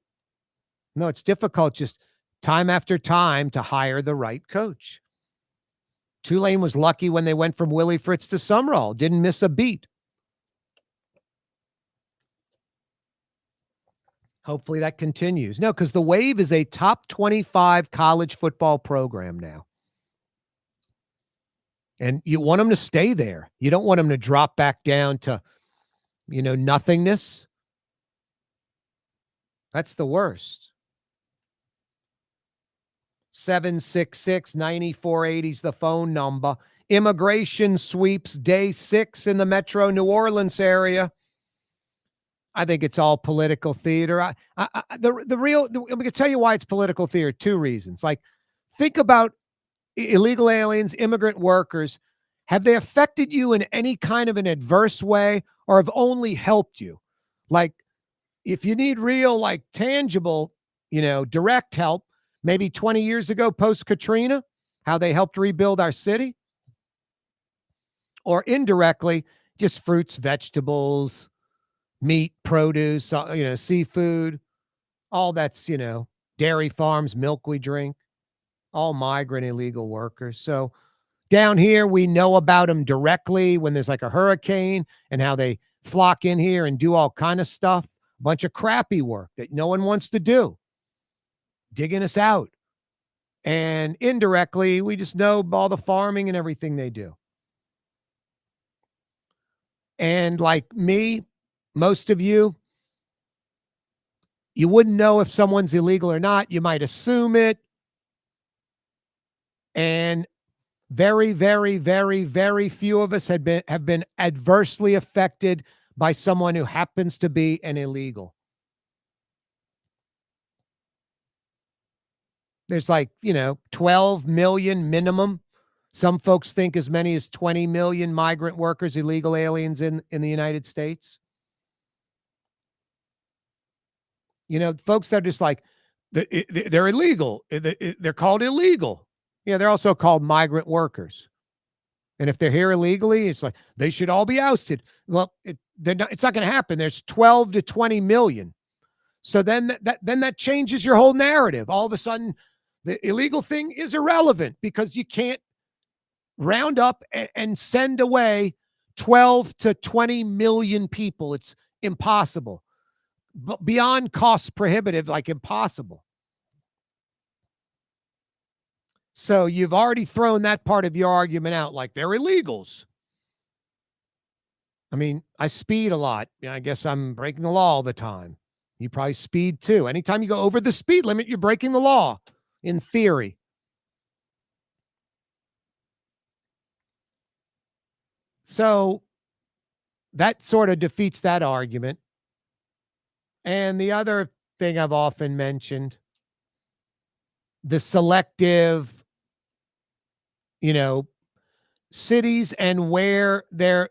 No, it's difficult just time after time to hire the right coach. Tulane was lucky when they went from Willie Fritz to Sumrall. Didn't miss a beat. Hopefully that continues. No, because the Wave is a top 25 college football program now. And you want them to stay there. You don't want them to drop back down to, nothingness. That's the worst. 766-9480 is the phone number. Immigration sweeps day 6 in the metro New Orleans area. I think it's all political theater. I'm going to tell you why it's political theater. 2 reasons. Like, think about illegal aliens, immigrant workers. Have they affected you in any kind of an adverse way or have only helped you? Like, If you need real, like tangible, direct help, maybe 20 years ago, post Katrina, how they helped rebuild our city, or indirectly, just fruits, vegetables, meat, produce, seafood, all that's, dairy farms, milk we drink, all migrant illegal workers. So down here, we know about them directly when there's like a hurricane and how they flock in here and do all kind of stuff, a bunch of crappy work that no one wants to do, digging us out. And indirectly, we just know all the farming and everything they do. And like me, most of you wouldn't know if someone's illegal or not. You might assume it. And very, very, very, very few of us have been adversely affected by someone who happens to be an illegal. There's 12 million minimum. Some folks think as many as 20 million migrant workers, illegal aliens in the United States. Folks that are just like, they're illegal. They're called illegal. Yeah, they're also called migrant workers. And if they're here illegally, it's like they should all be ousted. Well, it's not going to happen. There's 12 to 20 million. So then that changes your whole narrative. All of a sudden, the illegal thing is irrelevant because you can't round up and send away 12 to 20 million people. It's impossible. Beyond cost prohibitive, like impossible. So you've already thrown that part of your argument out, like they're illegals. I mean, I speed a lot. I guess I'm breaking the law all the time. You probably speed too. Anytime you go over the speed limit, you're breaking the law, in theory. So that sort of defeats that argument. And the other thing I've often mentioned, the selective, cities and where they're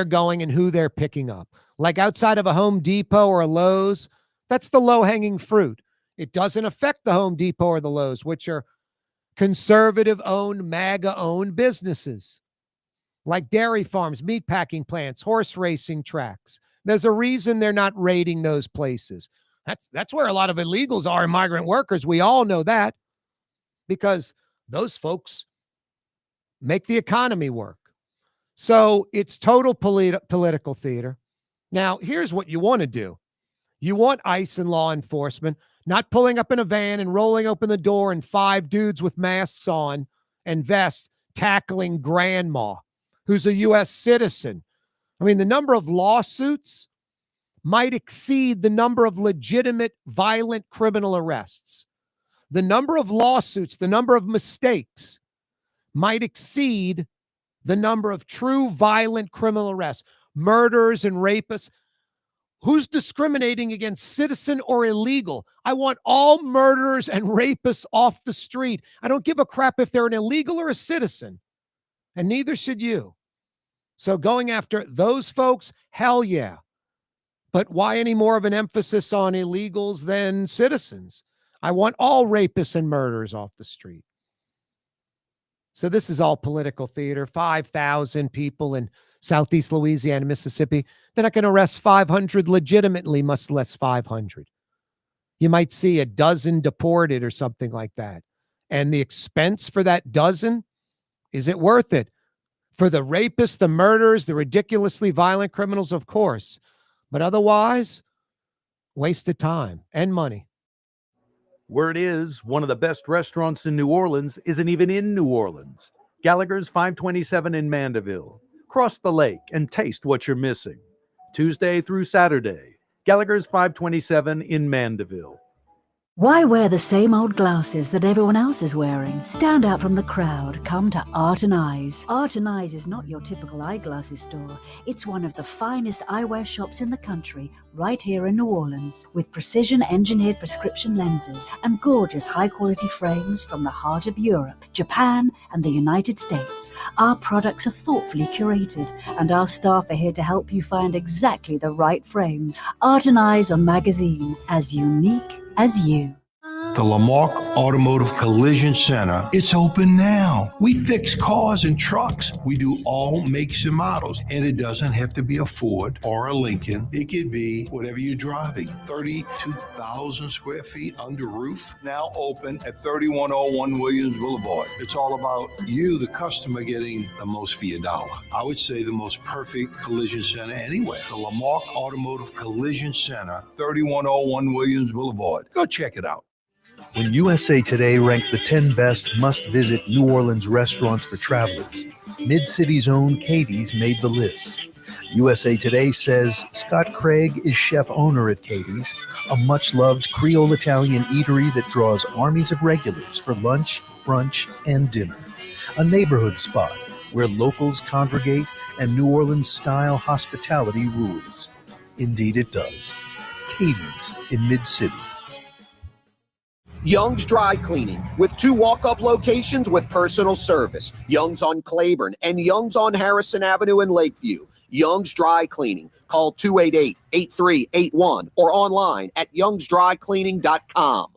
going and who they're picking up. Like outside of a Home Depot or a Lowe's, that's the low-hanging fruit. It doesn't affect the Home Depot or the Lowe's, which are conservative-owned, MAGA-owned businesses. Like dairy farms, meat packing plants, horse racing tracks. There's a reason they're not raiding those places. That's where a lot of illegals are, migrant workers. We all know that because those folks make the economy work. So it's total political theater. Now, here's what you want to do. You want ICE and law enforcement not pulling up in a van and rolling open the door and 5 dudes with masks on and vests tackling grandma, who's a U.S. citizen. I mean, the number of lawsuits might exceed the number of legitimate violent criminal arrests. The number of lawsuits, the number of mistakes might exceed the number of true violent criminal arrests, murderers and rapists. Who's discriminating against citizen or illegal? I want all murderers and rapists off the street. I don't give a crap if they're an illegal or a citizen, and neither should you. So going after those folks, hell yeah. But why any more of an emphasis on illegals than citizens? I want all rapists and murderers off the street. So this is all political theater. 5,000 people in Southeast Louisiana, Mississippi. They're not going to arrest 500 legitimately, much less 500. You might see a dozen deported or something like that. And the expense for that dozen, is it worth it? For the rapists, the murderers, the ridiculously violent criminals, of course. But otherwise, waste of time and money. Word is, one of the best restaurants in New Orleans isn't even in New Orleans. Gallagher's 527 in Mandeville. Cross the lake and taste what you're missing. Tuesday through Saturday, Gallagher's 527 in Mandeville. Why wear the same old glasses that everyone else is wearing? Stand out from the crowd. Come to Art and Eyes. Art and Eyes is not your typical eyeglasses store. It's one of the finest eyewear shops in the country, right here in New Orleans, with precision-engineered prescription lenses and gorgeous high-quality frames from the heart of Europe, Japan, and the United States. Our products are thoughtfully curated, and our staff are here to help you find exactly the right frames. Art and Eyes on Magazine, as unique as you. The Lamarck Automotive Collision Center, it's open now. We fix cars and trucks. We do all makes and models. And it doesn't have to be a Ford or a Lincoln. It could be whatever you're driving. 32,000 square feet under roof, now open at 3101 Williams Boulevard. It's all about you, the customer, getting the most for your dollar. I would say the most perfect collision center anywhere. The Lamarck Automotive Collision Center, 3101 Williams Boulevard. Go check it out. When USA Today ranked the 10 best must-visit New Orleans restaurants for travelers, Mid-City's own Katie's made the list. USA Today says Scott Craig is chef-owner at Katie's, a much-loved Creole-Italian eatery that draws armies of regulars for lunch, brunch, and dinner. A neighborhood spot where locals congregate and New Orleans-style hospitality rules. Indeed it does. Katie's in Mid-City. Young's Dry Cleaning, with 2 walk-up locations with personal service. Young's on Claiborne and Young's on Harrison Avenue in Lakeview. Young's Dry Cleaning. Call 288-8381 or online at youngsdrycleaning.com.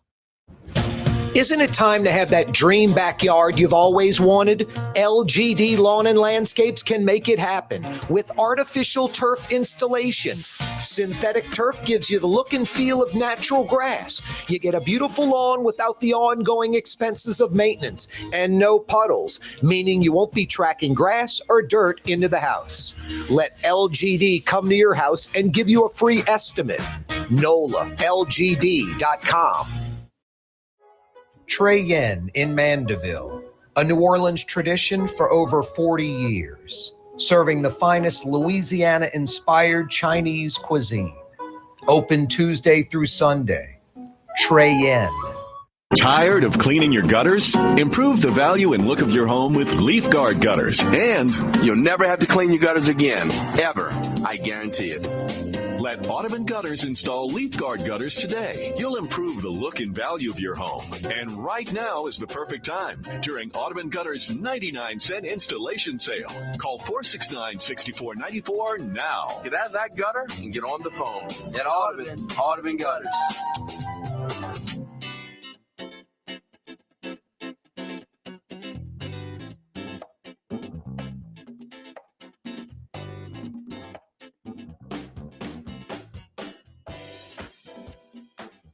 Isn't it time to have that dream backyard you've always wanted? LGD Lawn and Landscapes can make it happen with artificial turf installation. Synthetic turf gives you the look and feel of natural grass. You get a beautiful lawn without the ongoing expenses of maintenance and no puddles, meaning you won't be tracking grass or dirt into the house. Let LGD come to your house and give you a free estimate. NOLALGD.com. Trey Yen in Mandeville, a New Orleans tradition for over 40 years, serving the finest Louisiana-inspired Chinese cuisine. Open Tuesday through Sunday. Trey Yen. Tired of cleaning your gutters? Improve the value and look of your home with Leaf Guard gutters, and you'll never have to clean your gutters again, ever. I guarantee it. Let Audubon Gutters install Leaf Guard gutters today. You'll improve the look and value of your home. And right now is the perfect time during Audubon Gutters 99-cent installation sale. Call 469-6494 now. Get out of that gutter and get on the phone. At Audubon Gutters.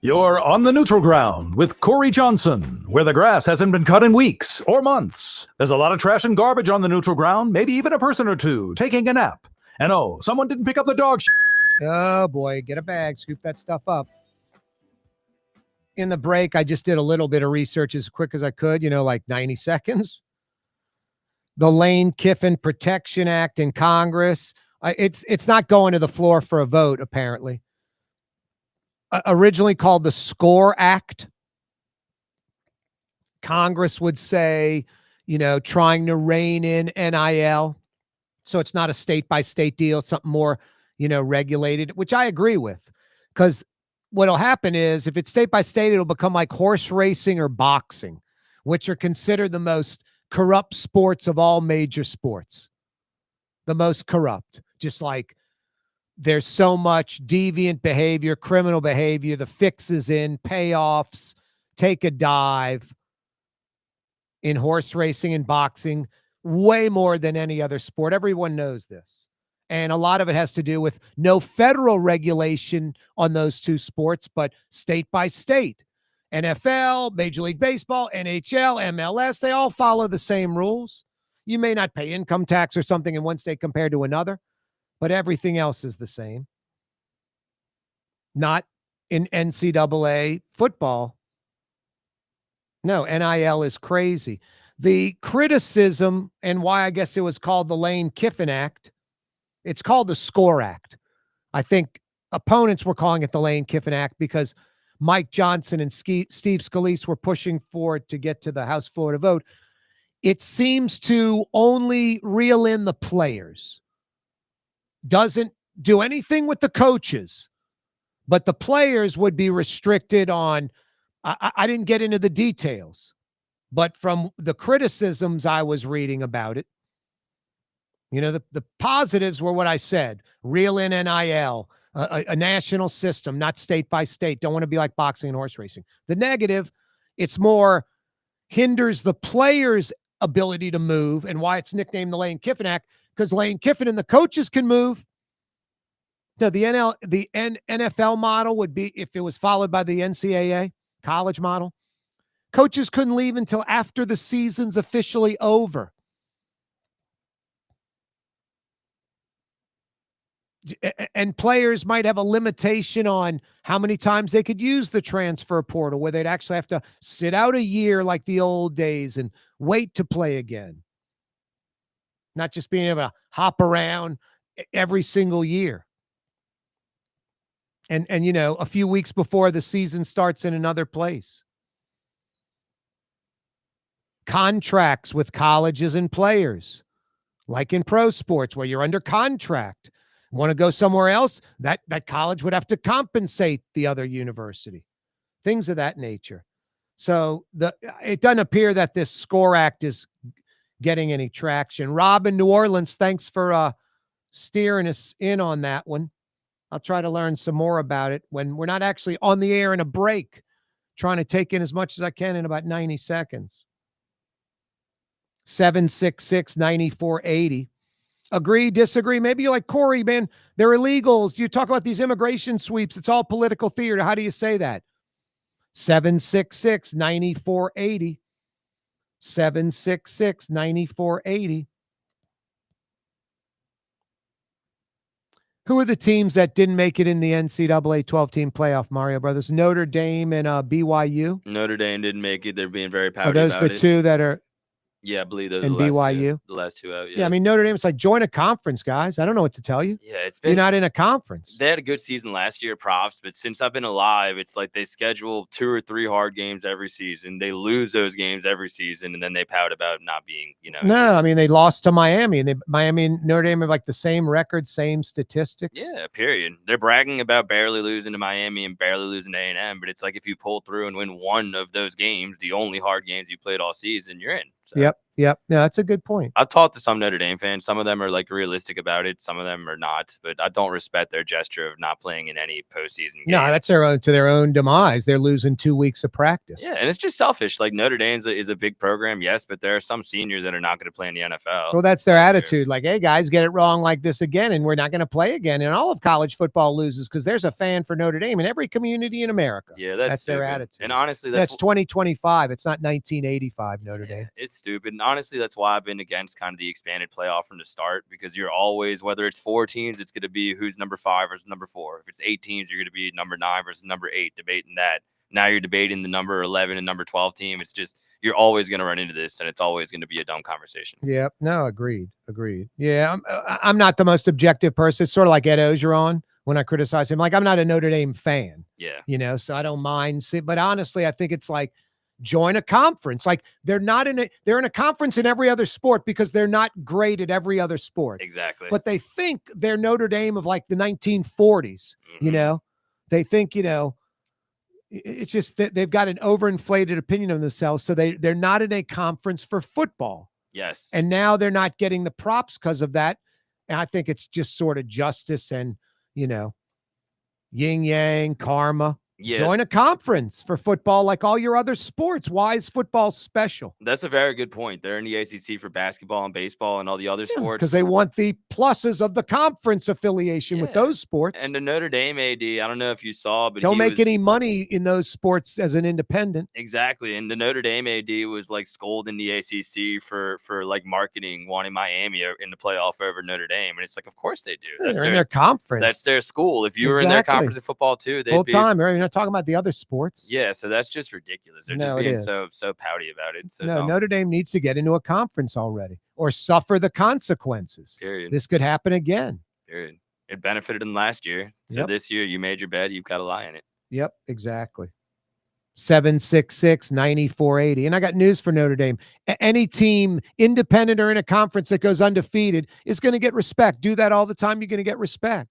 You're on the neutral ground with Corey Johnson, where the grass hasn't been cut in weeks or months. There's a lot of trash and garbage on the neutral ground, maybe even a person or two taking a nap. And oh, someone didn't pick up the dog shit. Oh boy, get a bag, scoop that stuff up. In the break, I just did a little bit of research as quick as I could, like 90 seconds. The Lane Kiffin Protection Act in Congress. It's not going to the floor for a vote, apparently. Originally called the SCORE Act. Congress would say, trying to rein in NIL. So it's not a state-by-state deal. It's something more, regulated, which I agree with. Because what'll happen is if it's state-by-state, it'll become like horse racing or boxing, which are considered the most corrupt sports of all major sports. The most corrupt. Just like there's so much deviant behavior, criminal behavior, the fixes in, payoffs, take a dive in horse racing and boxing, way more than any other sport. Everyone knows this. And a lot of it has to do with no federal regulation on those two sports, but state by state. NFL, Major League Baseball, NHL, MLS, they all follow the same rules. You may not pay income tax or something in one state compared to another, but everything else is the same. Not in NCAA football. No, NIL is crazy. The criticism and why I guess it was called the Lane Kiffin Act, it's called the SCORE Act. I think opponents were calling it the Lane Kiffin Act because Mike Johnson and Steve Scalise were pushing for it to get to the House floor to vote, it seems to only reel in the players. Doesn't do anything with the coaches, but the players would be restricted on. I didn't get into the details, but from the criticisms I was reading about it, the positives were what I said: reel in NIL, a national system, not state by state. Don't want to be like boxing and horse racing. The negative, it's more hinders the players' ability to move, and why it's nicknamed the Lane Kiffin Act, because Lane Kiffin and the coaches can move. No, the NFL model would be, if it was followed by the NCAA college model, coaches couldn't leave until after the season's officially over. And players might have a limitation on how many times they could use the transfer portal, where they'd actually have to sit out a year like the old days and wait to play again. Not just being able to hop around every single year. And a few weeks before the season starts in another place. Contracts with colleges and players, like in pro sports where you're under contract. Want to go somewhere else, that college would have to compensate the other university. Things of that nature. So it doesn't appear that this SCORE Act is getting any traction. Rob in New Orleans, thanks for steering us in on that one. I'll try to learn some more about it when we're not actually on the air in a break, trying to take in as much as I can in about 90 seconds. 766-9480. Agree, disagree? Maybe you're like, Corey, man, they're illegals. You talk about these immigration sweeps. It's all political theater. How do you say that? 766-9480. 766-9480. Who are the teams that didn't make it in the NCAA 12-team playoff, Mario Brothers? Notre Dame and BYU? Notre Dame didn't make it. They're being very pouty Are those about the it. two that are? Yeah, I believe those are And the last BYU? two. The last two out. Yeah, I mean, Notre Dame, it's like, join a conference, guys. I don't know what to tell you. Yeah, it's You're been. not in a conference. They had a good season last year, props. But since I've been alive, it's like they schedule 2 or 3 hard games every season. They lose those games every season, and then they pout about not being, No, I mean, they lost to Miami, and Miami and Notre Dame have like the same record, same statistics. Yeah, period. They're bragging about barely losing to Miami and barely losing to A&M, but it's like if you pull through and win one of those games, the only hard games you played all season, you're in. So. Yep. No, that's a good point. I've talked to some Notre Dame fans. Some of them are like realistic about it. Some of them are not, but I don't respect their gesture of not playing in any postseason game. No, that's to their own demise. They're losing 2 weeks of practice. Yeah, and it's just selfish. Like Notre Dame is a big program, yes, but there are some seniors that are not going to play in the NFL. Well, that's their attitude. Like, hey, guys, get it wrong like this again, and we're not going to play again. And all of college football loses because there's a fan for Notre Dame in every community in America. Yeah, that's their stupid. attitude. And honestly, that's 2025. It's not 1985 Notre Dame. It's stupid. And honestly, that's why I've been against kind of the expanded playoff from the start, because you're always, whether it's 4 teams, it's going to be who's number 5 versus number 4. If it's 8 teams, you're going to be number 9 versus number 8, debating that. Now you're debating the number 11 and number 12 team. It's just, you're always going to run into this, and it's always going to be a dumb conversation. Yep. No, agreed. Yeah, I'm not the most objective person. It's sort of like Ed Ogeron when I criticize him. Like, I'm not a Notre Dame fan. Yeah. So I don't mind. But honestly, I think it's like, join a conference. Like, they're in a conference in every other sport because they're not great at every other sport. Exactly. But they think they're Notre Dame of like the 1940s. They think, it's just that they've got an overinflated opinion of themselves. So they're not in a conference for football. Yes. And now they're not getting the props because of that. And I think it's just sort of justice and, yin yang, karma. Yeah. Join a conference for football like all your other sports. Why is football special? That's a very good point. They're in the ACC for basketball and baseball and all the other sports. Because they want the pluses of the conference affiliation with those sports. And the Notre Dame AD, I don't know if you saw, but don't make any money in those sports as an independent. Exactly. And the Notre Dame AD was like scolding the ACC for like marketing, wanting Miami in the playoff over Notre Dame. And it's like, of course they do. They're in their conference. That's their school. If you were in their conference in football too, they'd full be time. You're not talking about the other sports. Yeah, so that's just ridiculous. They're just being so pouty about it. So Notre Dame needs to get into a conference already or suffer the consequences. Period. This could happen again. Period. It benefited them last year. So this year you made your bed, you've got to lie in it. Yep, exactly. 766-9480. And I got news for Notre Dame. Any team, independent or in a conference, that goes undefeated is going to get respect. Do that all the time, you're going to get respect.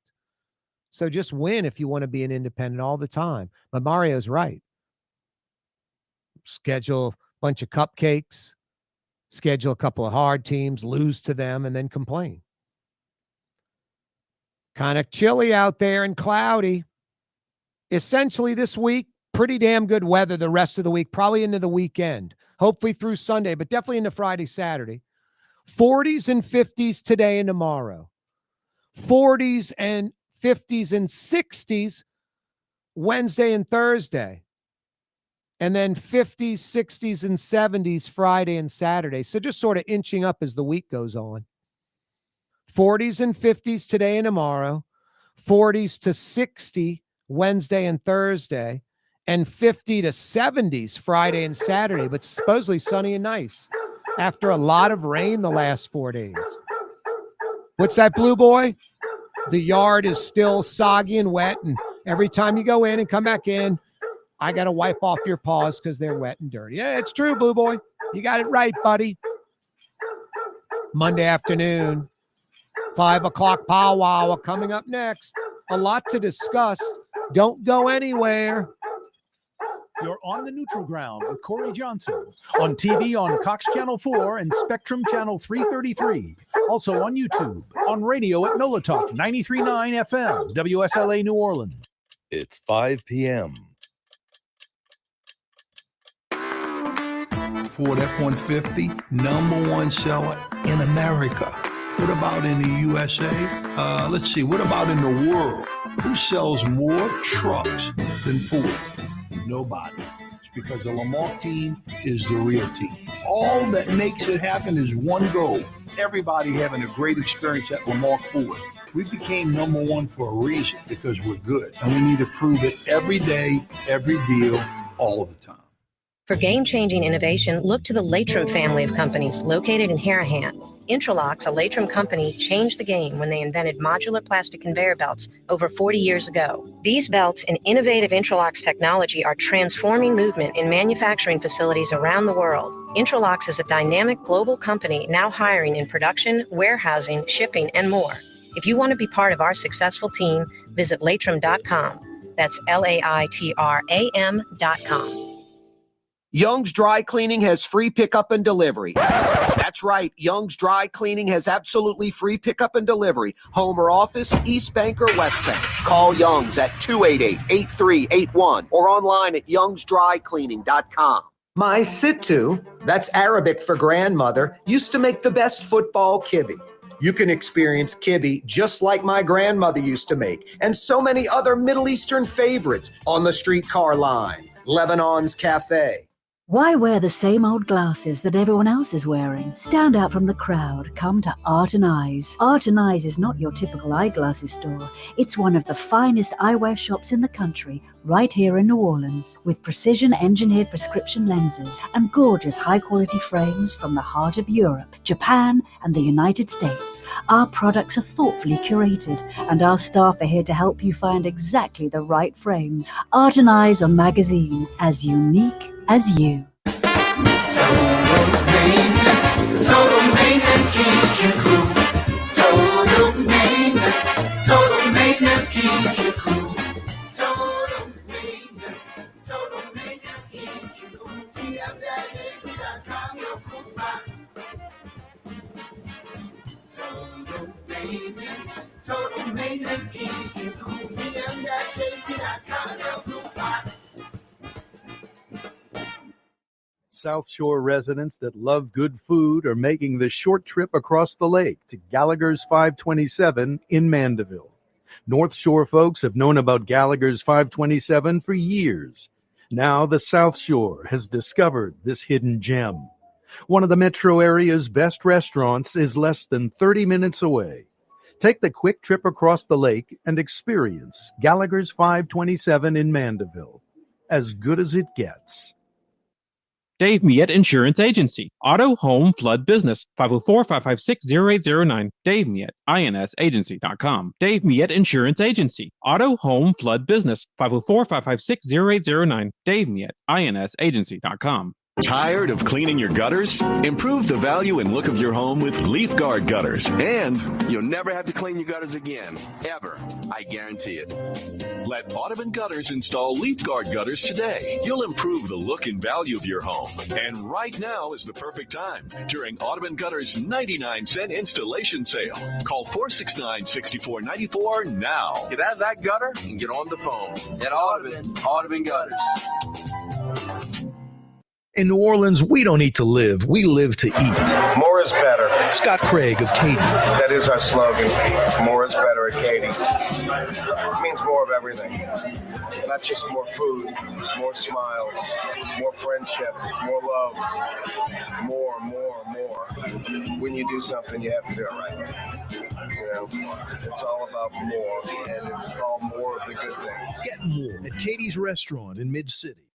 So just win if you want to be an independent all the time. But Mario's right. Schedule a bunch of cupcakes, schedule a couple of hard teams, lose to them, and then complain. Kind of chilly out there and cloudy. Essentially this week, pretty damn good weather the rest of the week, probably into the weekend, hopefully through Sunday, but definitely into Friday, Saturday. 40s and 50s today and tomorrow. 40s and 50s and 60s Wednesday and Thursday. And then 50s, 60s, and 70s Friday and Saturday. So just sort of inching up as the week goes on. 40s and 50s today and tomorrow. 40s to 60 Wednesday and Thursday. And 50 to 70s Friday and Saturday, but supposedly sunny and nice after a lot of rain the last 4 days. What's that, Blue Boy? The yard is still soggy and wet, and every time you go in and come back in, I got to wipe off your paws because they're wet and dirty. Yeah, it's true, Blue Boy. You got it right, buddy. Monday afternoon, 5 o'clock powwow coming up next. A lot to discuss. Don't go anywhere. You're on the neutral ground with Corey Johnson on TV on Cox Channel 4 and Spectrum Channel 333. Also on YouTube, on radio at NOLA Talk 93.9 FM, WSLA New Orleans. It's 5 p.m. Ford F-150, #1 seller in America. What about in the USA? Let's see, what about in the world? Who sells more trucks than Ford? Nobody. It's because the Lamar team is the real team. All that makes it happen is one goal. Everybody having a great experience at Lamar Ford. We became #1 for a reason, because we're good. And we need to prove it every day, every deal, all the time. For game-changing innovation, look to the Latrim family of companies located in Harahan. Intralocks, a Latrim company, changed the game when they invented modular plastic conveyor belts over 40 years ago. These belts and innovative Intralocks technology are transforming movement in manufacturing facilities around the world. Intralocks is a dynamic global company now hiring in production, warehousing, shipping, and more. If you want to be part of our successful team, visit Latrim.com. That's LAITRAM.com. Young's Dry Cleaning has free pickup and delivery. That's right. Young's Dry Cleaning has absolutely free pickup and delivery. Home or office, East Bank or West Bank. Call Young's at 288-8381 or online at youngsdrycleaning.com. My Sittu, that's Arabic for grandmother, used to make the best football kibbe. You can experience kibbe just like my grandmother used to make, and so many other Middle Eastern favorites on the streetcar line. Lebanon's Cafe. Why wear the same old glasses that everyone else is wearing? Stand out from the crowd. Come to Art and Eyes. Art and Eyes is not your typical eyeglasses store. It's one of the finest eyewear shops in the country, right here in New Orleans, with precision-engineered prescription lenses and gorgeous high-quality frames from the heart of Europe, Japan, and the United States. Our products are thoughtfully curated, and our staff are here to help you find exactly the right frames. Art and Eyes on magazine, as unique as you. Total maintenance keeps you cool. Total maintenance keeps you cool. Total maintenance keeps you cool. TM-AC.com, your cool spot. Total maintenance keeps you cool. TM-AC.com, your cool spot. South Shore residents that love good food are making the short trip across the lake to Gallagher's 527 in Mandeville. North Shore folks have known about Gallagher's 527 for years. Now the South Shore has discovered this hidden gem. One of the metro area's best restaurants is less than 30 minutes away. Take the quick trip across the lake and experience Gallagher's 527 in Mandeville. As good as it gets. Dave Miette Insurance Agency. Auto, home, flood, business. 504-556-0809. Dave Miette, INSagency.com. Dave Miette Insurance Agency. Auto, home, flood, business. 504-556-0809. Dave Miette, INSagency.com. Tired of cleaning your gutters? Improve the value and look of your home with Leaf Guard gutters. And you'll never have to clean your gutters again. Ever. I guarantee it. Let Audubon Gutters install Leaf Guard gutters today. You'll improve the look and value of your home. And right now is the perfect time during Audubon Gutters 99-cent installation sale. Call 469-6494 now. Get out of that gutter and get on the phone. At Audubon Gutters. In New Orleans, we don't eat to live. We live to eat. More is better. Scott Craig of Katie's. That is our slogan. More is better at Katie's. It means more of everything. Not just more food, more smiles, more friendship, more love, more. When you do something, you have to do it right. You know, it's all about more, and it's all more of the good things. Get more at Katie's Restaurant in Mid-City.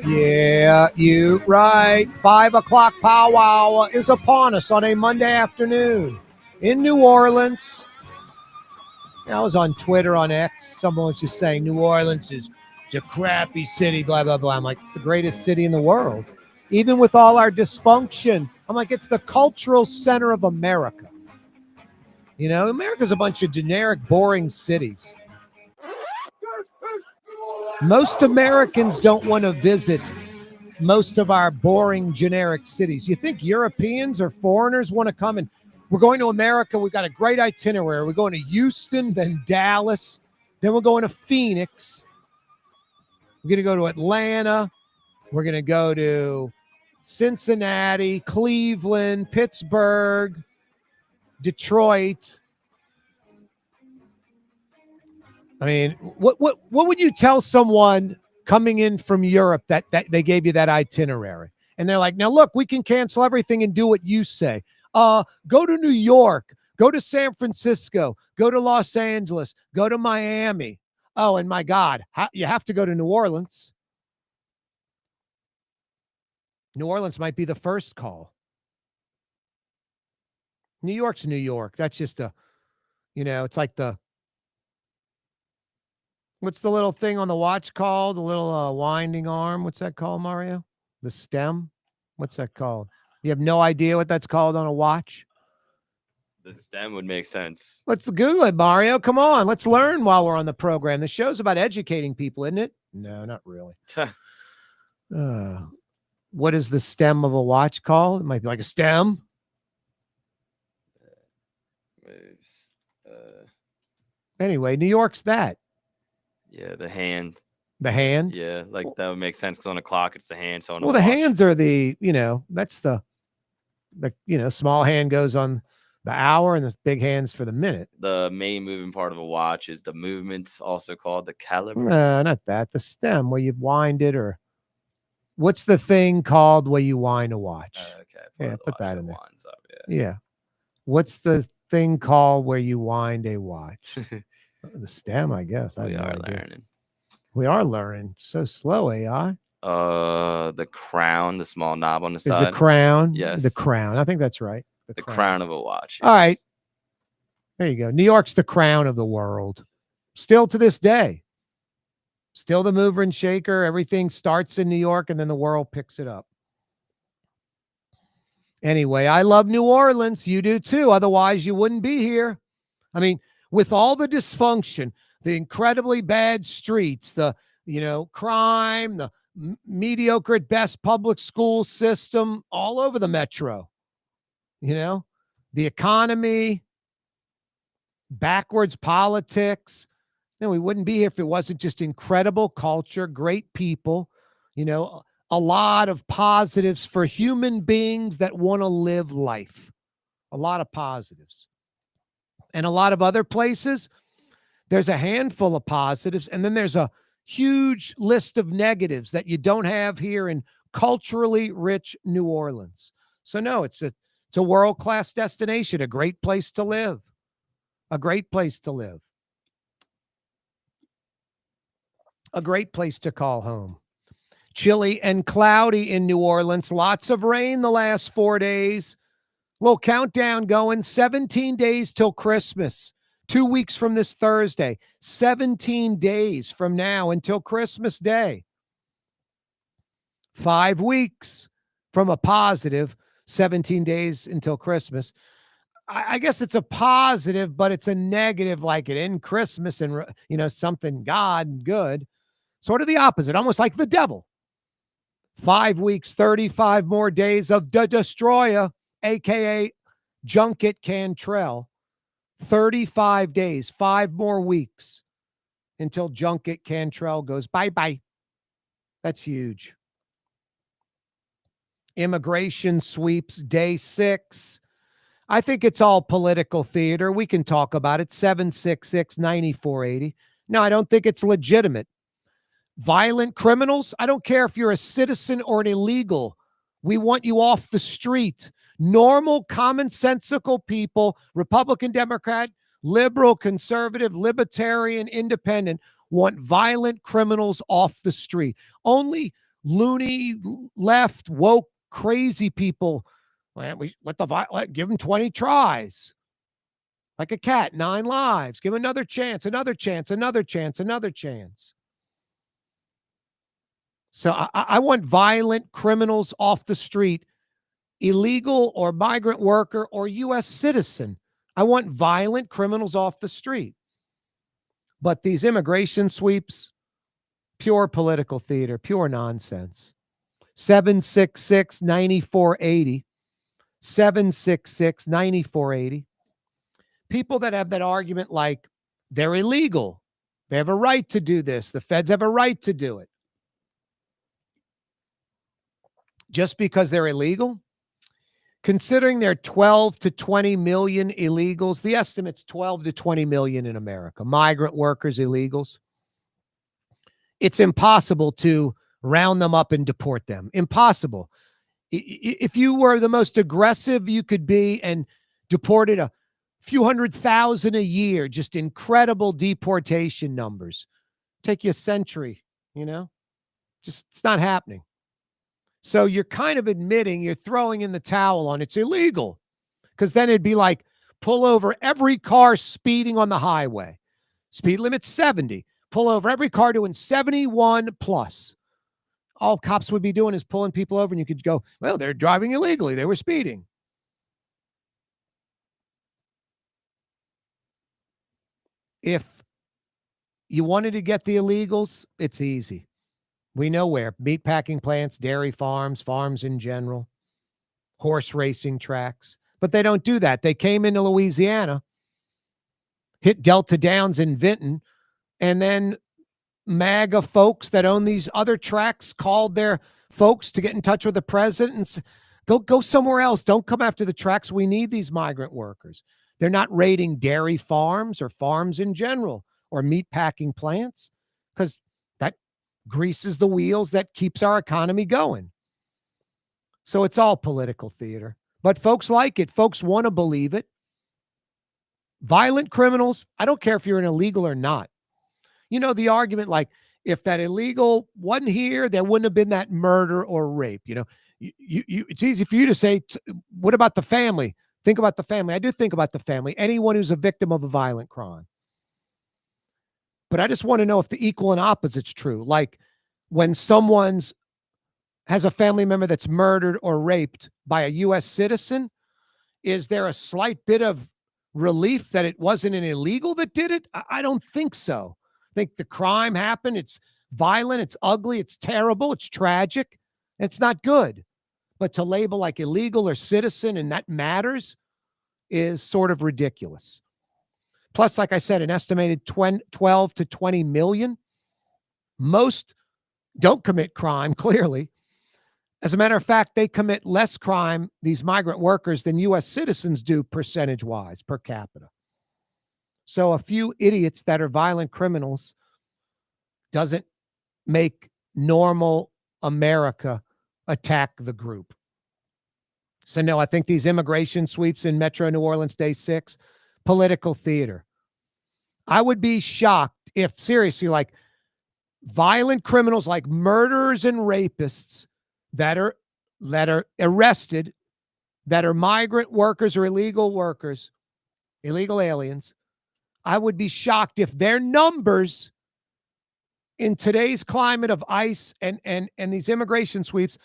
Yeah, you right. 5 o'clock powwow is upon us on a Monday afternoon in New Orleans. I was on Twitter, on X. Someone was just saying New Orleans is a crappy city, blah, blah, blah. I'm like, it's the greatest city in the world. Even with all our dysfunction. I'm like, it's the cultural center of America. You know, America's a bunch of generic, boring cities. Most Americans don't want to visit most of our boring, generic cities. You think Europeans or foreigners want to come and we're going to America. We've got a great itinerary. We're going to Houston, then Dallas, then we're going to Phoenix. We're going to go to Atlanta. We're going to go to Cincinnati, Cleveland, Pittsburgh, Detroit. I mean, what would you tell someone coming in from Europe that they gave you that itinerary? And they're like, now, look, we can cancel everything and do what you say. Go to New York, go to San Francisco, go to Los Angeles, go to Miami. Oh, and my God, you have to go to New Orleans. New Orleans might be the first call. New York's New York. That's just it's like what's the little thing on the watch called? The little winding arm. What's that called, Mario? The stem? What's that called? You have no idea what that's called on a watch? The stem would make sense. Let's Google it, Mario. Come on. Let's learn while we're on the program. The show's about educating people, isn't it? No, not really. What is the stem of a watch called? It might be like a stem. Anyway, New York's that. Yeah, the hand. The hand? Yeah, like that would make sense because on a clock it's the hand. So on a Well, the watch, hands are that's the small hand goes on the hour and the big hand's for the minute. the main moving part of a watch is the movement, also called the caliber. No, not that. The stem where you wind it, or what's the thing called where you wind a watch? Okay. Yeah, put that in there. Winds up, Yeah. What's the thing called where you wind a watch? The stem, I guess. We are learning. We are learning. So slow, AI. The crown, the small knob on the Is side. the crown? Yes. The crown. I think that's right. The crown of a watch. All right. There you go. New York's the crown of the world. Still to this day. Still the mover and shaker. Everything starts in New York and then the world picks it up. Anyway, I love New Orleans. You do too. Otherwise, you wouldn't be here. I mean, with all the dysfunction, the incredibly bad streets, the crime, the mediocre at best public school system all over the metro, the economy, backwards politics. We wouldn't be here if it wasn't just incredible culture, great people, a lot of positives for human beings that want to live life. A lot of positives. And a lot of other places, there's a handful of positives, and then there's a huge list of negatives that you don't have here in culturally rich New Orleans. So no, it's a world-class destination, a great place to live. A great place to live. a great place to call home. Chilly and cloudy in New Orleans. Lots of rain the last 4 days. Little countdown going. 17 days till Christmas. 2 weeks from this Thursday. 17 days from now until Christmas Day. 5 weeks from a positive. 17 days until Christmas. I guess it's a positive, but it's a negative, like it in Christmas and, something God and good. Sort of the opposite, almost like the devil. 5 weeks, 35 more days of the Destroyer, a.k.a. Junket Cantrell. 35 days, 5 more weeks until Junket Cantrell goes bye-bye. That's huge. Immigration sweeps, day 6. I think it's all political theater. We can talk about it. 766-9480. No, I don't think it's legitimate. Violent criminals, I don't care if you're a citizen or an illegal. We want you off the street. Normal, commonsensical people, Republican, Democrat, liberal, conservative, libertarian, independent, want violent criminals off the street. Only loony, left, woke, crazy people, give them 20 tries. Like a cat, 9 lives. Give them another chance, another chance, another chance, another chance. So I want violent criminals off the street, illegal or migrant worker or U.S. citizen. I want violent criminals off the street. But these immigration sweeps, pure political theater, pure nonsense. 766-9480. 766-9480. People that have that argument like they're illegal. They have a right to do this. The feds have a right to do it. Just because they're illegal? Considering there are 12 to 20 million illegals, the estimate's 12 to 20 million in America, migrant workers, illegals. It's impossible to round them up and deport them. Impossible. If you were the most aggressive you could be and deported a few 100,000 a year, just incredible deportation numbers, take you a century, just it's not happening. So you're kind of admitting you're throwing in the towel on it's illegal, because then it'd be like pull over every car speeding on the highway. Speed limit 70. Pull over every car doing 71 plus. All cops would be doing is pulling people over, and you could go, well, they're driving illegally. They were speeding. If you wanted to get the illegals, it's easy. We know where. Meatpacking plants, dairy farms, farms in general, horse racing tracks. But they don't do that. They came into Louisiana, hit Delta Downs in Vinton, and then MAGA folks that own these other tracks called their folks to get in touch with the president and say, go somewhere else. Don't come after the tracks. We need these migrant workers. They're not raiding dairy farms or farms in general or meatpacking plants, because that greases the wheels that keeps our economy going. So it's all political theater. But folks like it. Folks want to believe it. Violent criminals, I don't care if you're an illegal or not. The argument like, if that illegal wasn't here, there wouldn't have been that murder or rape. It's easy for you to say, what about the family? Think about the family. I do think about the family. Anyone who's a victim of a violent crime. But I just want to know if the equal and opposite's true. Like when someone's has a family member that's murdered or raped by a U.S. citizen, is there a slight bit of relief that it wasn't an illegal that did it? I don't think so. I think the crime happened. It's violent. It's ugly. It's terrible. It's tragic. It's not good. But to label like illegal or citizen and that matters is sort of ridiculous. Plus, like I said, an estimated 12 to 20 million. Most don't commit crime, clearly. As a matter of fact, they commit less crime, these migrant workers, than U.S. citizens do percentage-wise, per capita. So a few idiots that are violent criminals doesn't make normal America attack the group. So no, I think these immigration sweeps in Metro New Orleans, day 6, political theater. I would be shocked if, seriously, like violent criminals like murderers and rapists that are arrested, that are migrant workers or illegal workers, illegal aliens, I would be shocked if their numbers in today's climate of ICE and these immigration sweeps,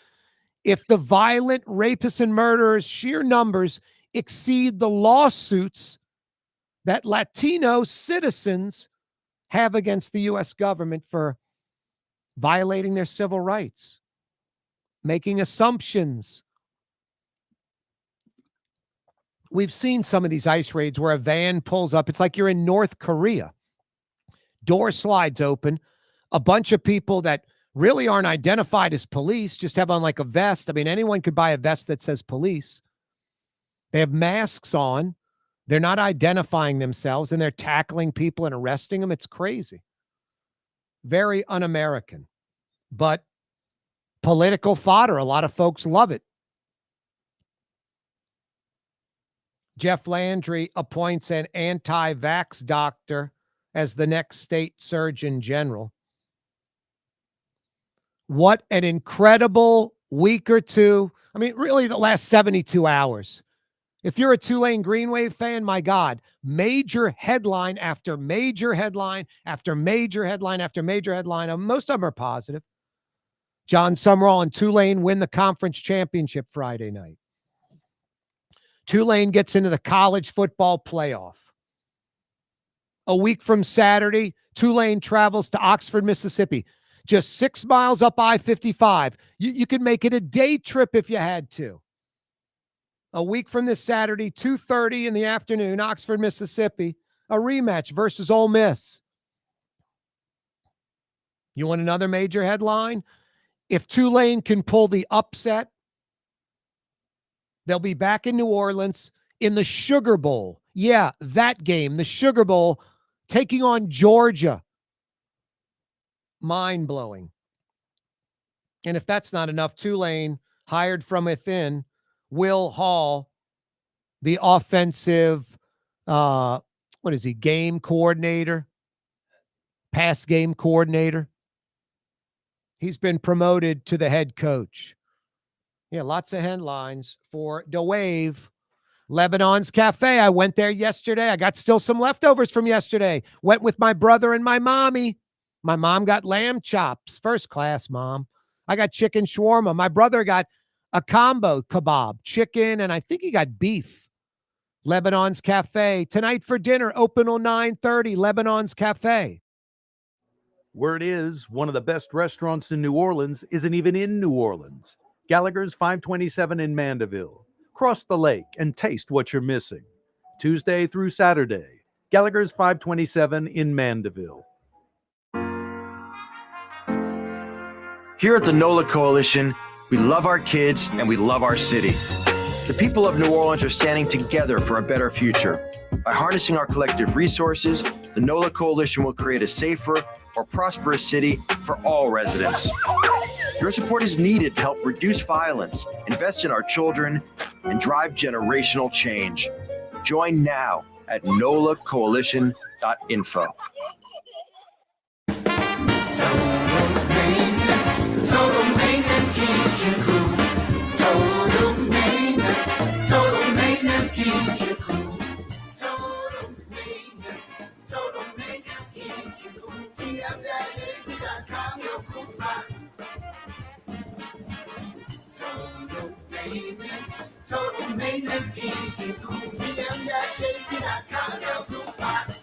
if the violent rapists and murderers' sheer numbers exceed the lawsuits that Latino citizens have against the U.S. government for violating their civil rights, making assumptions. We've seen some of these ICE raids where a van pulls up. It's like you're in North Korea. Door slides open. A bunch of people that really aren't identified as police just have on like a vest. I mean, anyone could buy a vest that says police. They have masks on. They're not identifying themselves, and they're tackling people and arresting them. It's crazy. Very un-American. But political fodder. A lot of folks love it. Jeff Landry appoints an anti-vax doctor as the next state surgeon general. What an incredible week or two. I mean, really the last 72 hours. If you're a Tulane Green Wave fan, my God, major headline after major headline after major headline after major headline. Most of them are positive. John Sumrall and Tulane win the conference championship Friday night. Tulane gets into the college football playoff. A week from Saturday, Tulane travels to Oxford, Mississippi. Just 6 miles up I-55. You could make it a day trip if you had to. A week from this Saturday, 2:30 in the afternoon, Oxford, Mississippi, a rematch versus Ole Miss. You want another major headline? If Tulane can pull the upset, they'll be back in New Orleans in the Sugarbowl. Yeah, that game, the Sugarbowl, taking on Georgia. Mind-blowing. And if that's not enough, Tulane hired from within Will Hall, the offensive, game coordinator, pass game coordinator. He's been promoted to the head coach. Yeah, lots of headlines for the Wave. Lebanon's Cafe. I went there yesterday. I got still some leftovers from yesterday. Went with my brother and my mommy. My mom got lamb chops. First class, Mom. I got chicken shawarma. My brother got a combo kebab, chicken, and I think he got beef. Lebanon's Cafe. Tonight for dinner, open till 9:30, Lebanon's Cafe. Word is, one of the best restaurants in New Orleans isn't even in New Orleans. Gallagher's 527 in Mandeville. Cross the lake and taste what you're missing. Tuesday through Saturday, Gallagher's 527 in Mandeville. Here at the NOLA Coalition, we love our kids and we love our city. The people of New Orleans are standing together for a better future. By harnessing our collective resources, the NOLA Coalition will create a safer, more prosperous city for all residents. Your support is needed to help reduce violence, invest in our children, and drive generational change. Join now at nolacoalition.info. Total maintenance keeps you cool. Total maintenance keeps you cool. Total maintenance keeps you cool. TM-AC.com, your cool spot. Total maintenance keeps you cool. TM-AC.com, your cool spot.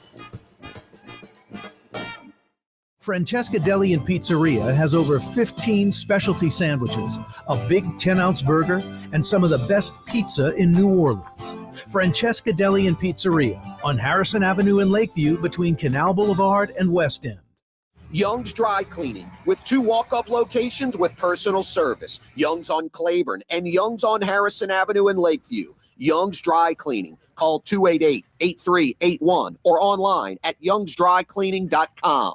Francesca Deli and Pizzeria has over 15 specialty sandwiches, a big 10-ounce burger, and some of the best pizza in New Orleans. Francesca Deli and Pizzeria on Harrison Avenue in Lakeview between Canal Boulevard and West End. Young's Dry Cleaning, with 2 walk-up locations with personal service. Young's on Claiborne and Young's on Harrison Avenue in Lakeview. Young's Dry Cleaning. Call 288-8381 or online at youngsdrycleaning.com.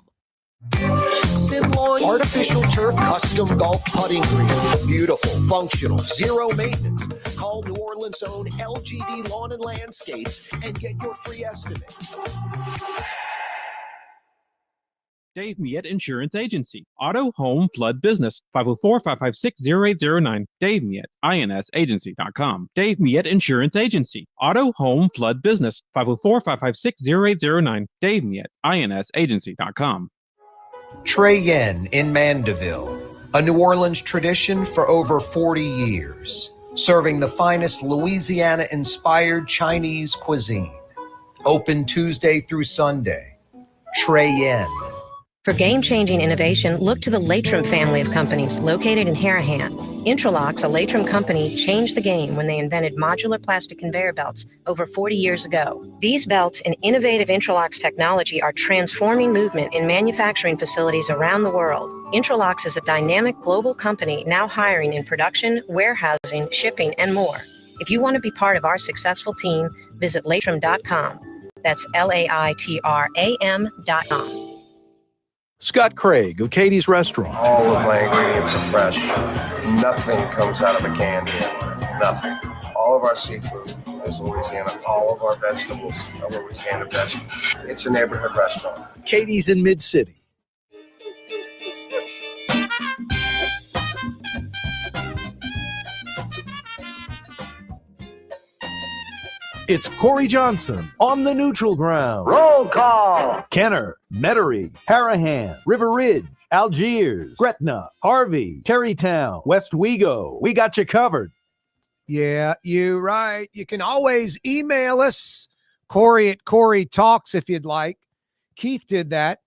Artificial turf custom golf putting green. Beautiful, functional, zero maintenance. Call New Orleans' own LGD Lawn and Landscapes and get your free estimate. Dave Miette Insurance Agency. Auto, home, flood, business. 504-556-0809. Dave Miette, insagency.com. Dave Miette Insurance Agency. Auto, home, flood, business. 504-556-0809. Dave Miette, insagency.com. Trey Yen in Mandeville, a New Orleans tradition for over 40 years, serving the finest Louisiana-inspired Chinese cuisine. Open Tuesday through Sunday. Trey Yen. For game-changing innovation, look to the Latrim family of companies located in Harahan. Intralocks, a Latrim company, changed the game when they invented modular plastic conveyor belts over 40 years ago. These belts and innovative Intralocks technology are transforming movement in manufacturing facilities around the world. Intralocks is a dynamic global company now hiring in production, warehousing, shipping, and more. If you want to be part of our successful team, visit Latrim.com. That's LAITRAM.com. Scott Craig of Katie's Restaurant. All of my ingredients are fresh. Nothing comes out of a can here. Nothing. All of our seafood is Louisiana. All of our vegetables are Louisiana vegetables. It's a neighborhood restaurant. Katie's in Mid-City. It's Corey Johnson on the neutral ground. Roll call. Kenner, Metairie, Harahan, River Ridge, Algiers, Gretna, Harvey, Terrytown, West Wego. We got you covered. Yeah, you're right. You can always email us, Corey at Corey Talks, if you'd like. Keith did that.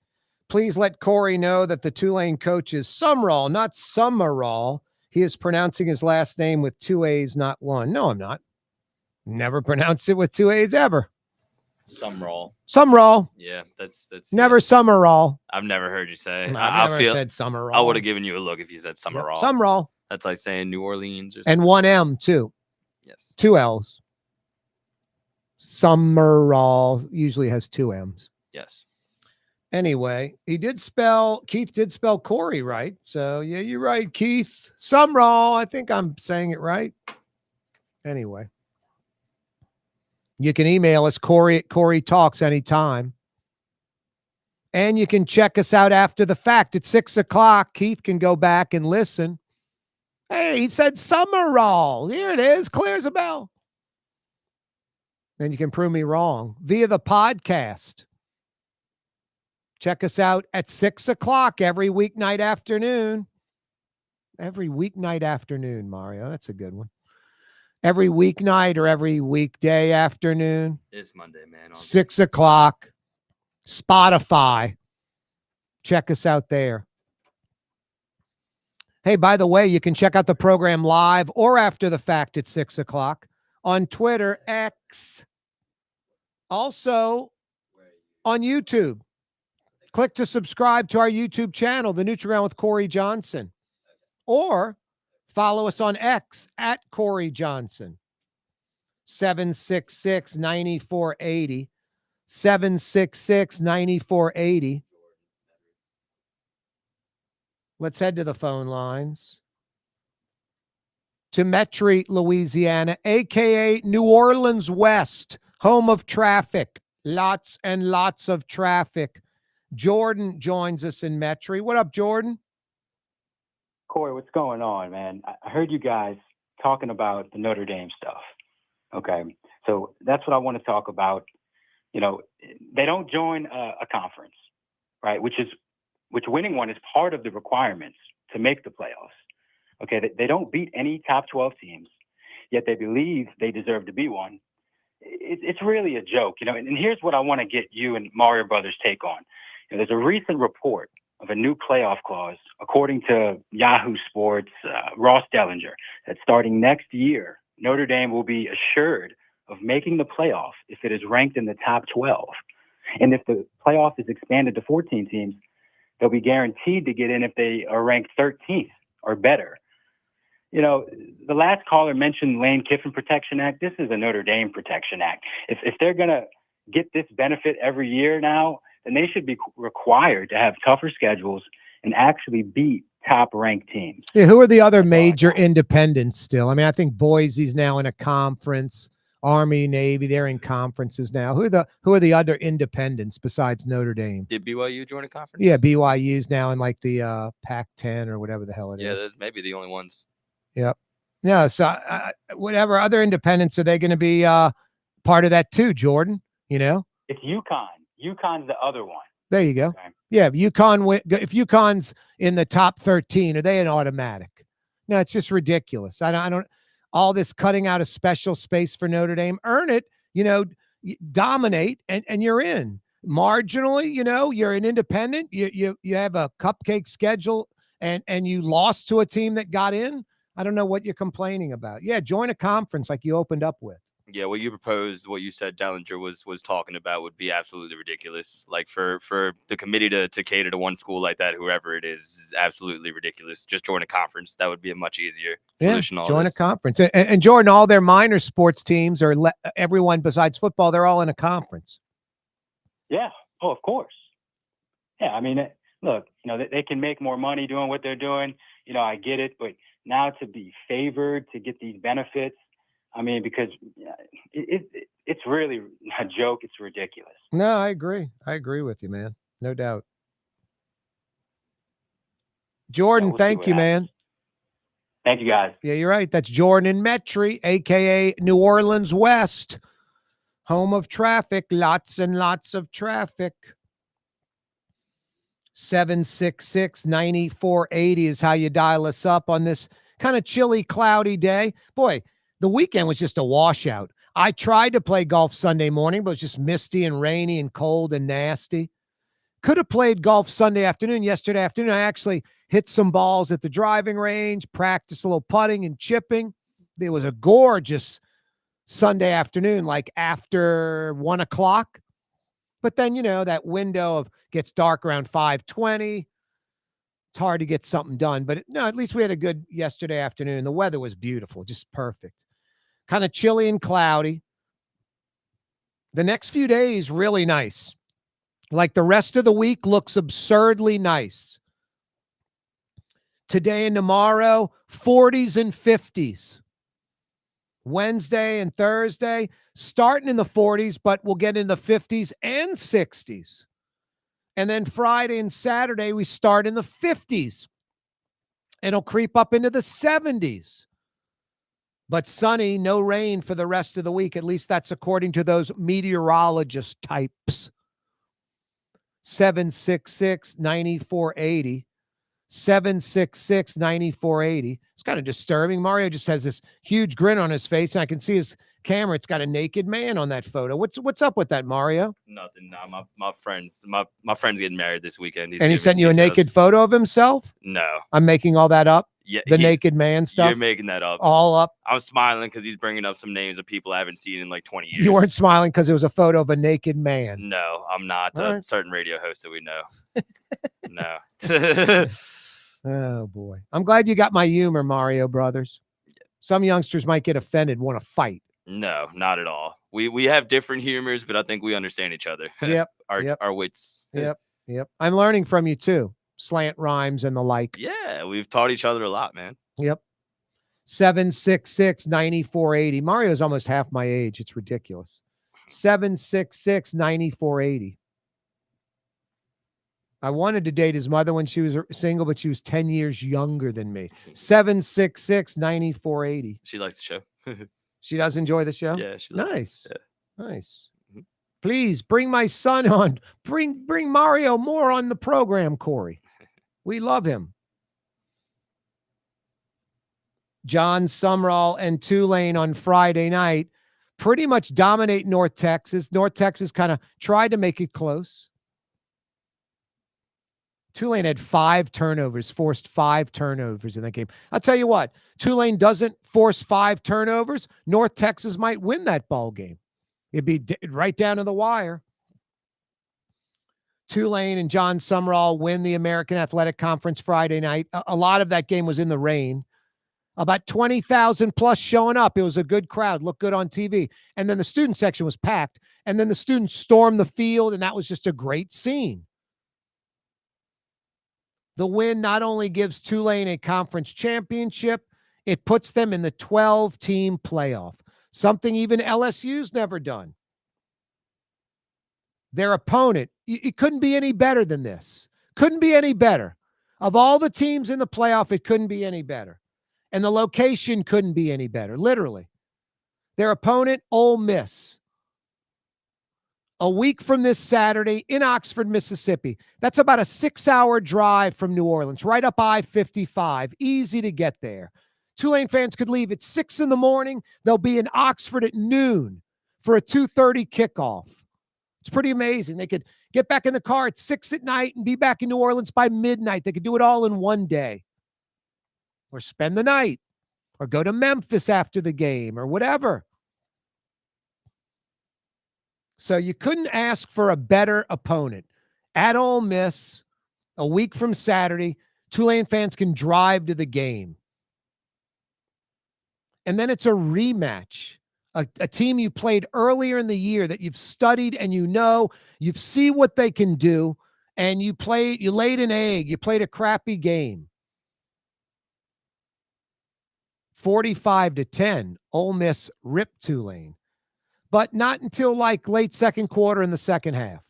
Please let Corey know that the Tulane coach is Sumrall, not Summerall. He is pronouncing his last name with 2 A's, not one. No, I'm not. Never pronounced it with 2 A's ever. Sumrall. Sumrall. Yeah, that's Never Summerall. I've never heard you say. I've never said Summerall. I would have given you a look if you said Summerall. Yep, Sumrall. That's like saying New Orleans or And something. 1 M too. Yes. 2 L's. Summerall usually has 2 M's. Yes. Anyway, Keith did spell Corey right. So yeah, you're right, Keith. Sumrall. I think I'm saying it right. Anyway. You can email us, Corey at Corey Talks, anytime. And you can check us out after the fact at 6 o'clock. Keith can go back and listen. Hey, he said Summerall. Here it is. Clear as a bell. Then you can prove me wrong via the podcast. Check us out at 6 o'clock every weeknight afternoon. Every weeknight afternoon, Mario. That's a good one. Every weeknight or every weekday afternoon. It's Monday, man. 6 o'clock. Spotify. Check us out there. Hey, by the way, you can check out the program live or after the fact at 6 o'clock on Twitter, X. Also on YouTube. Click to subscribe to our YouTube channel, The Neutral Ground with Corey Johnson. Or follow us on X at Corey Johnson. 766-9480. 766-9480. Let's head to the phone lines. To Metairie, Louisiana, a.k.a. New Orleans West, home of traffic. Lots and lots of traffic. Jordan joins us in Metairie. What up, Jordan? Corey, what's going on, man? I heard you guys talking about the Notre Dame stuff. Okay, so that's what I want to talk about. You know, they don't join a conference, right? Which winning one is part of the requirements to make the playoffs. Okay, they don't beat any top 12 teams, yet they believe they deserve to be one. It's really a joke, you know. And here's what I want to get you and Mario Brothers' take on. You know, there's a recent report of a new playoff clause, according to Yahoo Sports, Ross Dellinger, that starting next year, Notre Dame will be assured of making the playoff if it is ranked in the top 12. And if the playoff is expanded to 14 teams, they'll be guaranteed to get in if they are ranked 13th or better. You know, the last caller mentioned Lane Kiffin Protection Act. This is a Notre Dame Protection Act. If they're going to get this benefit every year now, then they should be required to have tougher schedules and actually beat top-ranked teams. Yeah, who are the other major independents still? I mean, I think Boise's now in a conference. Army, Navy, they're in conferences now. Who are the other independents besides Notre Dame? Did BYU join a conference? Yeah, BYU's now in like the Pac-10 or whatever the hell it Yeah, is. those may be the only ones. Yep. No, so whatever other independents, are they going to be part of that too, Jordan? You know? It's UConn. UConn's the other one. There you go. Okay. Yeah, if UConn's in the top 13, are they an automatic? No, it's just ridiculous. I don't all this cutting out a special space for Notre Dame. Earn it, dominate, and you're in. Marginally, you're an independent. You have a cupcake schedule, and you lost to a team that got in. I don't know what you're complaining about. Yeah, join a conference like you opened up with. Yeah, what you proposed, what you said Dellinger was talking about would be absolutely ridiculous. Like for the committee to cater to one school like that, whoever it is absolutely ridiculous. Just join a conference. That would be a much easier solution. Yeah, join a conference. And Jordan, all their minor sports teams, or everyone besides football, they're all in a conference. Yeah. Oh, of course. Yeah. I mean, look, they can make more money doing what they're doing. I get it. But now to be favored to get these benefits, I mean, because it's really a joke. It's ridiculous. No, I agree. I agree with you, man. No doubt. Jordan, thank you, man. Thank you, guys. Yeah, you're right. That's Jordan and Metry, a.k.a. New Orleans West, home of traffic. Lots and lots of traffic. 766-9480 is how you dial us up on this kind of chilly, cloudy day. Boy, the weekend was just a washout. I tried to play golf Sunday morning, but it was just misty and rainy and cold and nasty. Could have played golf Sunday afternoon. Yesterday afternoon, I actually hit some balls at the driving range, practiced a little putting and chipping. It was a gorgeous Sunday afternoon, like after 1 o'clock. But then, that window of gets dark around 5:20. It's hard to get something done. But no, at least we had a good yesterday afternoon. The weather was beautiful, just perfect. Kind of chilly and cloudy. The next few days, really nice. Like the rest of the week looks absurdly nice. Today and tomorrow, 40s and 50s. Wednesday and Thursday, starting in the 40s, but we'll get in the 50s and 60s. And then Friday and Saturday, we start in the 50s. It'll creep up into the 70s. But sunny, no rain for the rest of the week. At least that's according to those meteorologist types. 766-9480. 766-9480. It's kind of disturbing. Mario just has this huge grin on his face, and I can see his camera. It's got a naked man on that photo. What's up with that, Mario? Nothing. No, my friend's getting married this weekend. And he sent you a naked photo of himself? No. I'm making all that up? Yeah, the naked man stuff? You're making that up. All up? I'm smiling because he's bringing up some names of people I haven't seen in like 20 years. You weren't smiling because it was a photo of a naked man. No, I'm not. All right. Certain radio hosts that we know. No. Oh, boy. I'm glad you got my humor, Mario Brothers. Some youngsters might get offended, want to fight. No, not at all. We have different humors, but I think we understand each other. Yep. Our wits. Yep. I'm learning from you, too. Slant rhymes and the like. Yeah, we've taught each other a lot, man. Yep. 766-9480. Mario's almost half my age. It's ridiculous. 766-9480. I wanted to date his mother when she was single, but she was 10 years younger than me. 766-9480. She likes the show. She does enjoy the show? Yeah, she loves Nice. it. Yeah. Nice. Please bring my son on. Bring Mario more on the program, Corey. We love him. John Sumrall and Tulane on Friday night pretty much dominate North Texas. North Texas kind of tried to make it close. Tulane had 5 turnovers, forced 5 turnovers in that game. I'll tell you what, Tulane doesn't force 5 turnovers, North Texas might win that ball game. It'd be right down to the wire. Tulane and John Sumrall win the American Athletic Conference Friday night. A lot of that game was in the rain. About 20,000 plus showing up. It was a good crowd, looked good on TV. And then the student section was packed. And then the students stormed the field, and that was just a great scene. The win not only gives Tulane a conference championship, it puts them in the 12-team playoff. something even LSU's never done. Their opponent, it couldn't be any better than this. Couldn't be any better. Of all the teams in the playoff, it couldn't be any better. And the location couldn't be any better, literally. Their opponent, Ole Miss. A week from this Saturday in Oxford, Mississippi. That's about a 6-hour drive from New Orleans, right up I-55. Easy to get there. Tulane fans could leave at 6 in the morning. They'll be in Oxford at noon for a 2:30 kickoff. It's pretty amazing. They could get back in the car at 6 at night and be back in New Orleans by midnight. They could do it all in one day. Or spend the night. Or go to Memphis after the game or whatever. So you couldn't ask for a better opponent. At Ole Miss, a week from Saturday, Tulane fans can drive to the game. And then it's a rematch. A team you played earlier in the year that you've studied and you've seen what they can do, and you laid an egg, you played a crappy game. 45-10, Ole Miss ripped Tulane. But not until like late second quarter in the second half.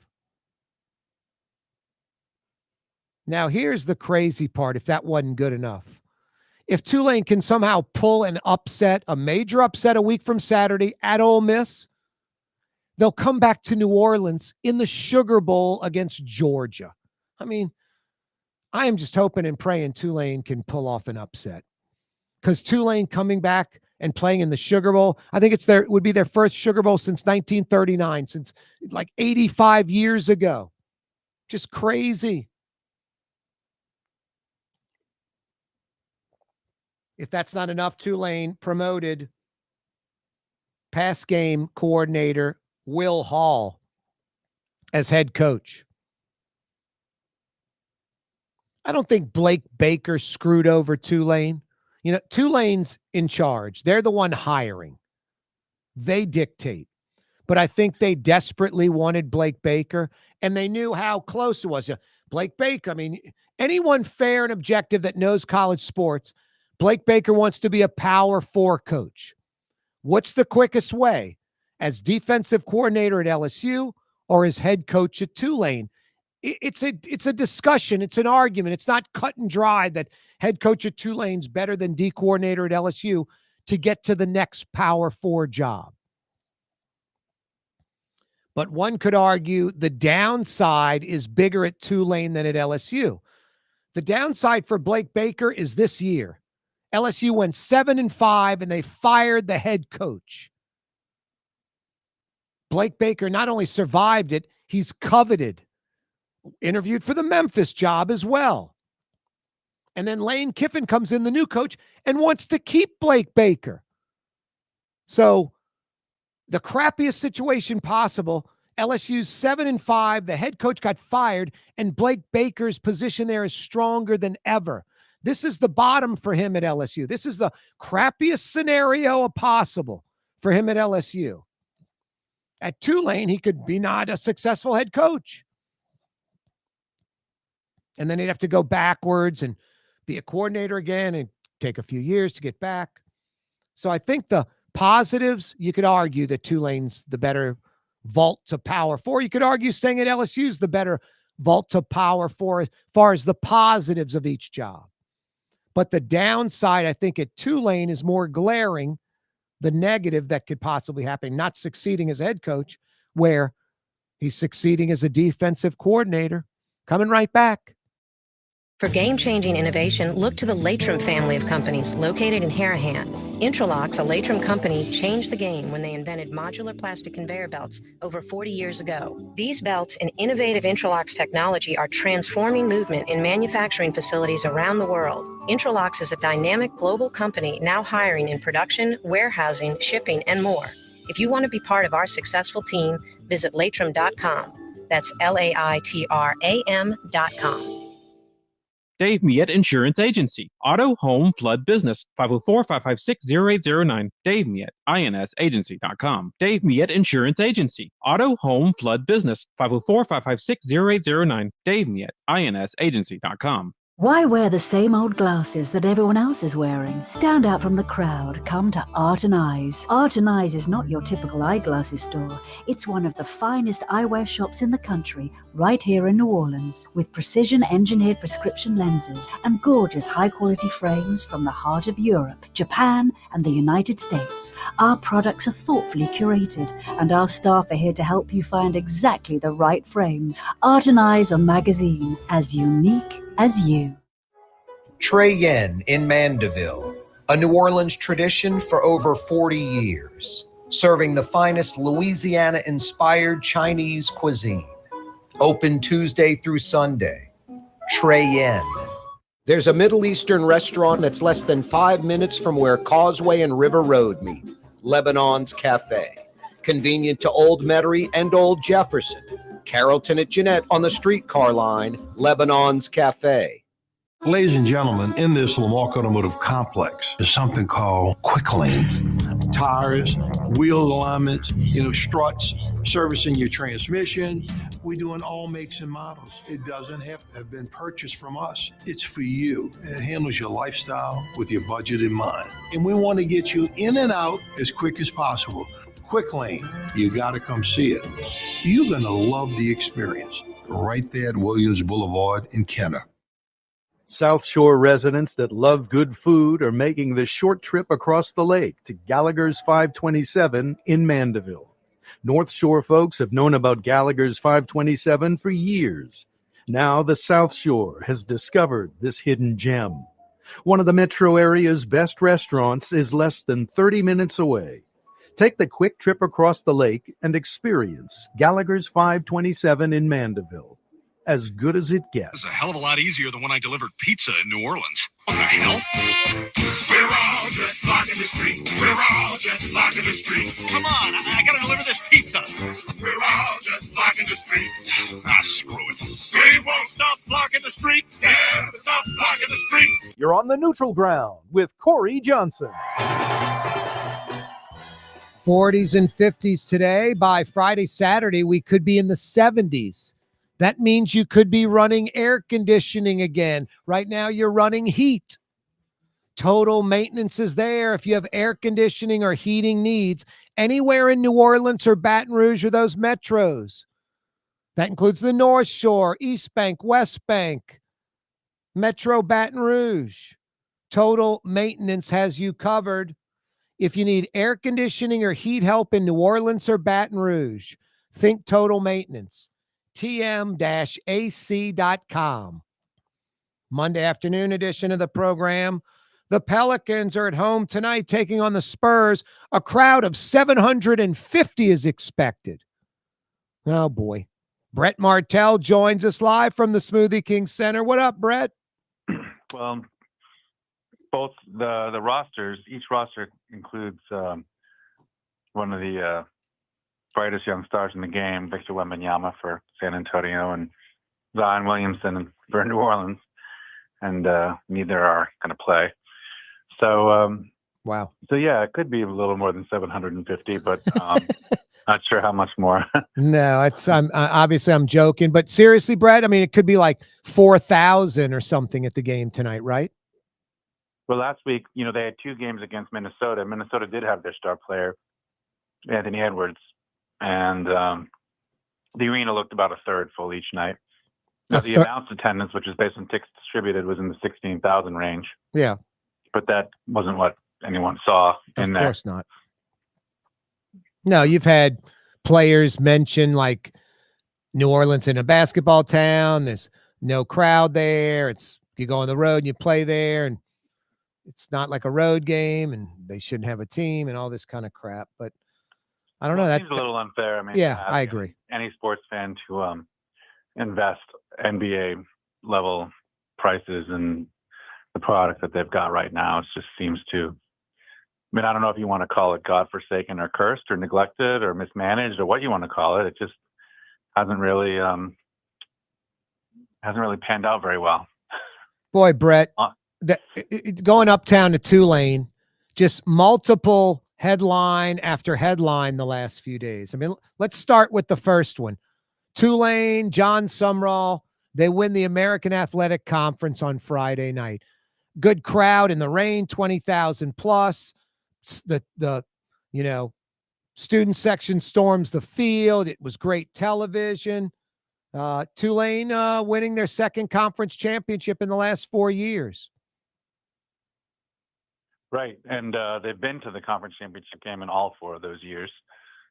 Now, here's the crazy part, if that wasn't good enough. If Tulane can somehow pull an upset, a major upset a week from Saturday at Ole Miss, they'll come back to New Orleans in the Sugar Bowl against Georgia. I mean, I am just hoping and praying Tulane can pull off an upset. Because Tulane coming back and playing in the Sugar Bowl, I think it would be their first Sugar Bowl since 1939, since like 85 years ago. Just crazy. If that's not enough, Tulane promoted pass game coordinator Will Hall as head coach. I don't think Blake Baker screwed over Tulane. You know, Tulane's in charge. They're the one hiring. They dictate. But I think they desperately wanted Blake Baker, and they knew how close it was. Blake Baker, I mean, anyone fair and objective that knows college sports, Blake Baker wants to be a Power 4 coach. What's the quickest way? As defensive coordinator at LSU or as head coach at Tulane? It's a discussion. It's an argument. It's not cut and dry that head coach at Tulane's better than D coordinator at LSU to get to the next Power 4 job. But one could argue the downside is bigger at Tulane than at LSU. The downside for Blake Baker is this year. LSU went 7-5 and they fired the head coach. Blake Baker not only survived it, he's coveted. Interviewed for the Memphis job as well. And then Lane Kiffin comes in, the new coach, and wants to keep Blake Baker. So the crappiest situation possible, LSU's 7-5, the head coach got fired, and Blake Baker's position there is stronger than ever. This is the bottom for him at LSU. This is the crappiest scenario possible for him at LSU. At Tulane, he could be not a successful head coach. And then he'd have to go backwards and be a coordinator again and take a few years to get back. So I think the positives, you could argue that Tulane's the better vault to Power 4. You could argue staying at LSU's the better vault to Power 4 as far as the positives of each job. But the downside, I think, at Tulane is more glaring, the negative that could possibly happen, not succeeding as a head coach, where he's succeeding as a defensive coordinator. Coming right back. For game-changing innovation, look to the Latrim family of companies located in Harahan. Intralox, a Latrim company, changed the game when they invented modular plastic conveyor belts over 40 years ago. These belts and innovative Intralox technology are transforming movement in manufacturing facilities around the world. Intralox is a dynamic global company now hiring in production, warehousing, shipping, and more. If you want to be part of our successful team, visit Latrim.com. That's LAITRAM.com. Dave Miette Insurance Agency. Auto, home, flood, business. 504-556-0809. Dave Miette, INSagency.com. Dave Miette Insurance Agency. Auto, home, flood, business. 504-556-0809. Dave Miette, INSagency.com. Why wear the same old glasses that everyone else is wearing? Stand out from the crowd. Come to Art and Eyes. Art and Eyes is not your typical eyeglasses store. It's one of the finest eyewear shops in the country, right here in New Orleans, with precision-engineered prescription lenses and gorgeous high-quality frames from the heart of Europe, Japan, and the United States. Our products are thoughtfully curated, and our staff are here to help you find exactly the right frames. Art and Eyes are magazine, as unique as you. Trey Yen in Mandeville, a New Orleans tradition for over 40 years, serving the finest Louisiana-inspired Chinese cuisine. Open Tuesday through Sunday. Trey Yen. There's a Middle Eastern restaurant that's less than 5 minutes from where Causeway and River Road meet, Lebanon's Cafe. Convenient to Old Metairie and Old Jefferson. Carrollton at Jeanette on the streetcar line, Lebanon's Cafe. Ladies and gentlemen, in this Lamarck Automotive Complex is something called Quick Lane. Tires, wheel alignments, struts, servicing your transmission. We do in all makes and models. It doesn't have to have been purchased from us. It's for you. It handles your lifestyle with your budget in mind. And we want to get you in and out as quick as possible. Quick Lane, you got to come see it. You're going to love the experience. Right there at Williams Boulevard in Kenner. South Shore residents that love good food are making the short trip across the lake to Gallagher's 527 in Mandeville. North Shore folks have known about Gallagher's 527 for years. Now the South Shore has discovered this hidden gem. One of the metro area's best restaurants is less than 30 minutes away. Take the quick trip across the lake and experience Gallagher's 527 in Mandeville. As good as it gets. It's a hell of a lot easier than when I delivered pizza in New Orleans. What the hell? We're all just blocking the street. We're all just blocking the street. Come on, I gotta deliver this pizza. We're all just blocking the street. Screw it. We won't stop blocking the street. Never stop blocking the street. You're on the neutral ground with Corey Johnson. 40s and 50s today. By Friday, Saturday, we could be in the 70s. That means you could be running air conditioning again. Right now, you're running heat. Total maintenance is there if you have air conditioning or heating needs anywhere in New Orleans or Baton Rouge or those metros. That includes the North Shore, East Bank, West Bank, Metro Baton Rouge. Total maintenance has you covered. If you need air conditioning or heat help in New Orleans or Baton Rouge, think Total Maintenance. tm-ac.com. Monday afternoon edition of the program. The Pelicans are at home tonight taking on the Spurs. A crowd of 750 is expected. Oh, boy. Brett Martell joins us live from the Smoothie King Center. What up, Brett? Well, both the rosters, each roster includes one of the brightest young stars in the game, Victor Wembanyama for San Antonio and Zion Williamson for New Orleans, and neither are going to play. So, wow. So yeah, it could be a little more than 750, but not sure how much more. No, obviously I'm joking, but seriously, Brett, I mean, it could be like 4,000 or something at the game tonight, right? Well, last week, they had 2 games against Minnesota. Minnesota did have their star player, Anthony Edwards, and the arena looked about a third full each night. Now, the announced attendance, which is based on tickets distributed, was in the 16,000 range. Yeah. But that wasn't what anyone saw in there. Of course not. No, you've had players mention like New Orleans in a basketball town. There's no crowd there. You go on the road and you play there, and it's not like a road game, and they shouldn't have a team and all this kind of crap. But I don't know. That seems a little unfair. I mean, yeah, I agree. Any sports fan to invest NBA level prices in the product that they've got right now, it just seems to. I mean, I don't know if you want to call it godforsaken or cursed or neglected or mismanaged or what you want to call it. It just hasn't really panned out very well. Boy, Brett, going uptown to Tulane, just multiple headline after headline the last few days. I mean, let's start with the first one. Tulane, John Sumrall They win the American Athletic Conference on Friday night. Good crowd in the rain, 20,000 plus. The student section storms the field. It was great television. Tulane winning their second conference championship in the last 4 years. Right, and they've been to the conference championship game in all 4 of those years.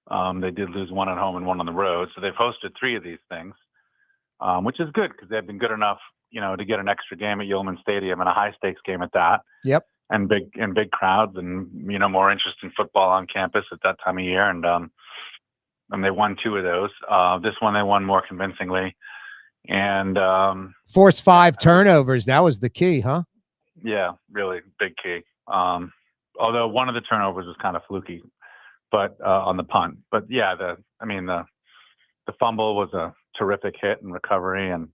They did lose 1 at home and 1 on the road, so they've hosted 3 of these things, which is good because they've been good enough, to get an extra game at Yeoman Stadium and a high stakes game at that. Yep. And big crowds and more interest in football on campus at that time of year, and they won 2 of those. This one they won more convincingly, and Forced 5 turnovers. That was the key, huh? yeah, really big key. Although one of the turnovers was kind of fluky, but on the punt. But yeah, the fumble was a terrific hit and recovery, and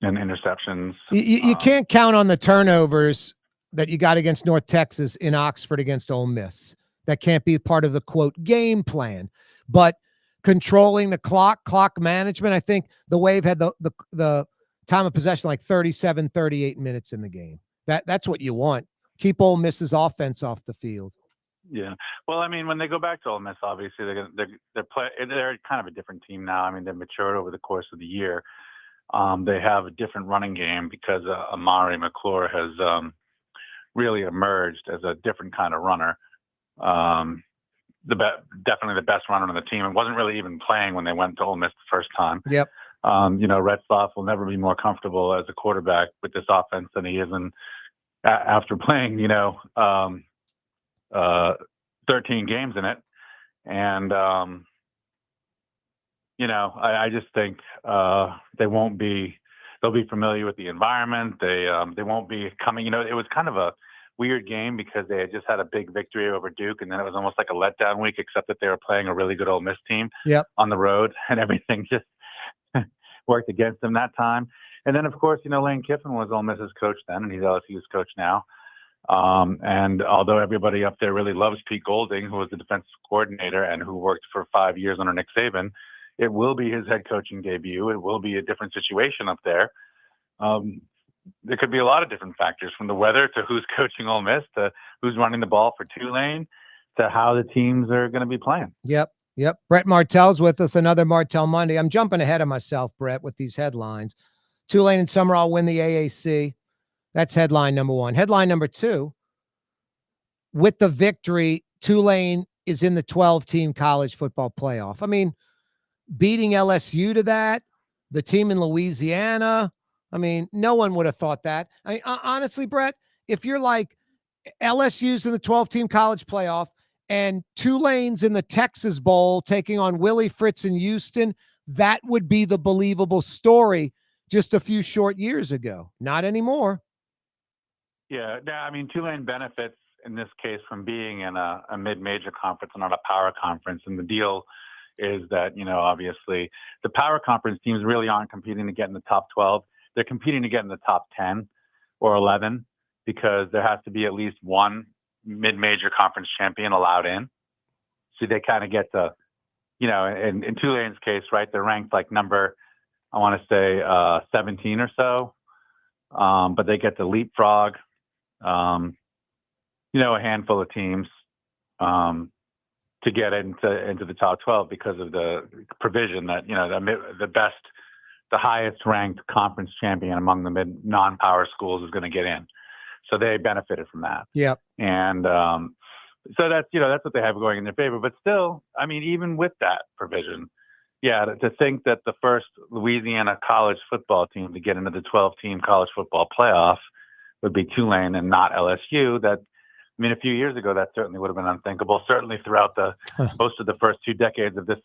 interceptions. You can't count on the turnovers that you got against North Texas in Oxford against Ole Miss. That can't be part of the quote game plan. But controlling the clock management, I think the Wave had the time of possession like 37, 38 minutes in the game. That's what you want. Keep Ole Miss's offense off the field. Yeah. Well, I mean, when they go back to Ole Miss, obviously they're kind of a different team now. I mean, they've matured over the course of the year. They have a different running game because Amari McClure has really emerged as a different kind of runner. Definitely the best runner on the team. It wasn't really even playing when they went to Ole Miss the first time. Yep. Retzloff will never be more comfortable as a quarterback with this offense than he is after playing, 13 games in it. And, I just think they'll be familiar with the environment. They won't be coming, it was kind of a weird game because they had just had a big victory over Duke, and then it was almost like a letdown week, except that they were playing a really good Ole Miss team on the road, and everything just worked against them that time. And then, of course, Lane Kiffin was Ole Miss's coach then, and he's LSU's coach now. And although everybody up there really loves Pete Golding, who was the defensive coordinator and who worked for 5 years under Nick Saban, it will be his head coaching debut. It will be a different situation up there. There could be a lot of different factors, from the weather to who's coaching Ole Miss to who's running the ball for Tulane to how the teams are going to be playing. Yep. Brett Martell's with us, another Martell Monday. I'm jumping ahead of myself, Brett, with these headlines. Tulane and Summerall win the AAC. That's headline number 1. Headline number 2, with the victory, Tulane is in the 12-team college football playoff. I mean, beating LSU to that, the team in Louisiana, I mean, no one would have thought that. I mean, honestly, Brett, if you're like LSU's in the 12-team college playoff and Tulane's in the Texas Bowl taking on Willie Fritz in Houston, that would be the believable story just a few short years ago. Not anymore. Yeah, I mean, Tulane benefits in this case from being in a mid-major conference and not a power conference. And the deal is that, obviously the power conference teams really aren't competing to get in the top 12. They're competing to get in the top 10 or 11 because there has to be at least one mid-major conference champion allowed in. So they kind of get to, in Tulane's case, right, they're ranked like number, I want to say 17 or so, but they get to leapfrog, a handful of teams to get into the top 12 because of the provision that, the highest ranked conference champion among the non-power schools is going to get in. So they benefited from that. Yep. And so that's what they have going in their favor. But still, I mean, even with that provision, to think that the first Louisiana college football team to get into the 12-team college football playoff would be Tulane and not LSU, a few years ago, that certainly would have been unthinkable. Certainly throughout most of the first 2 decades of this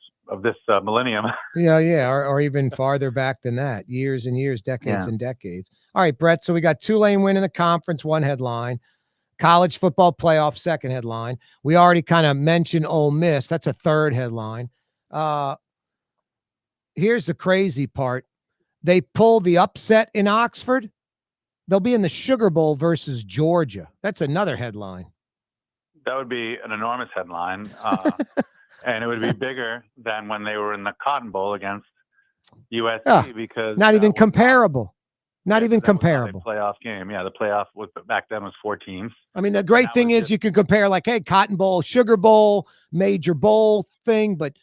millennium. Or even farther back than that, years and years, decades and decades. All right, Brett. So we got Tulane winning the conference, 1 headline. College football playoff, 2nd headline. We already kind of mentioned Ole Miss. That's a 3rd headline. Here's the crazy part: they pull the upset in Oxford. They'll be in the Sugarbowl versus Georgia. That's another headline. That would be an enormous headline. And it would be bigger than when they were in the Cotton Bowl against USC because not even that was comparable. Not even that was not comparable. a playoff game. Yeah, the playoff was back then was 4 teams. I mean, the great thing is you can compare like, hey, Cotton Bowl, Sugar Bowl, Major Bowl thing, but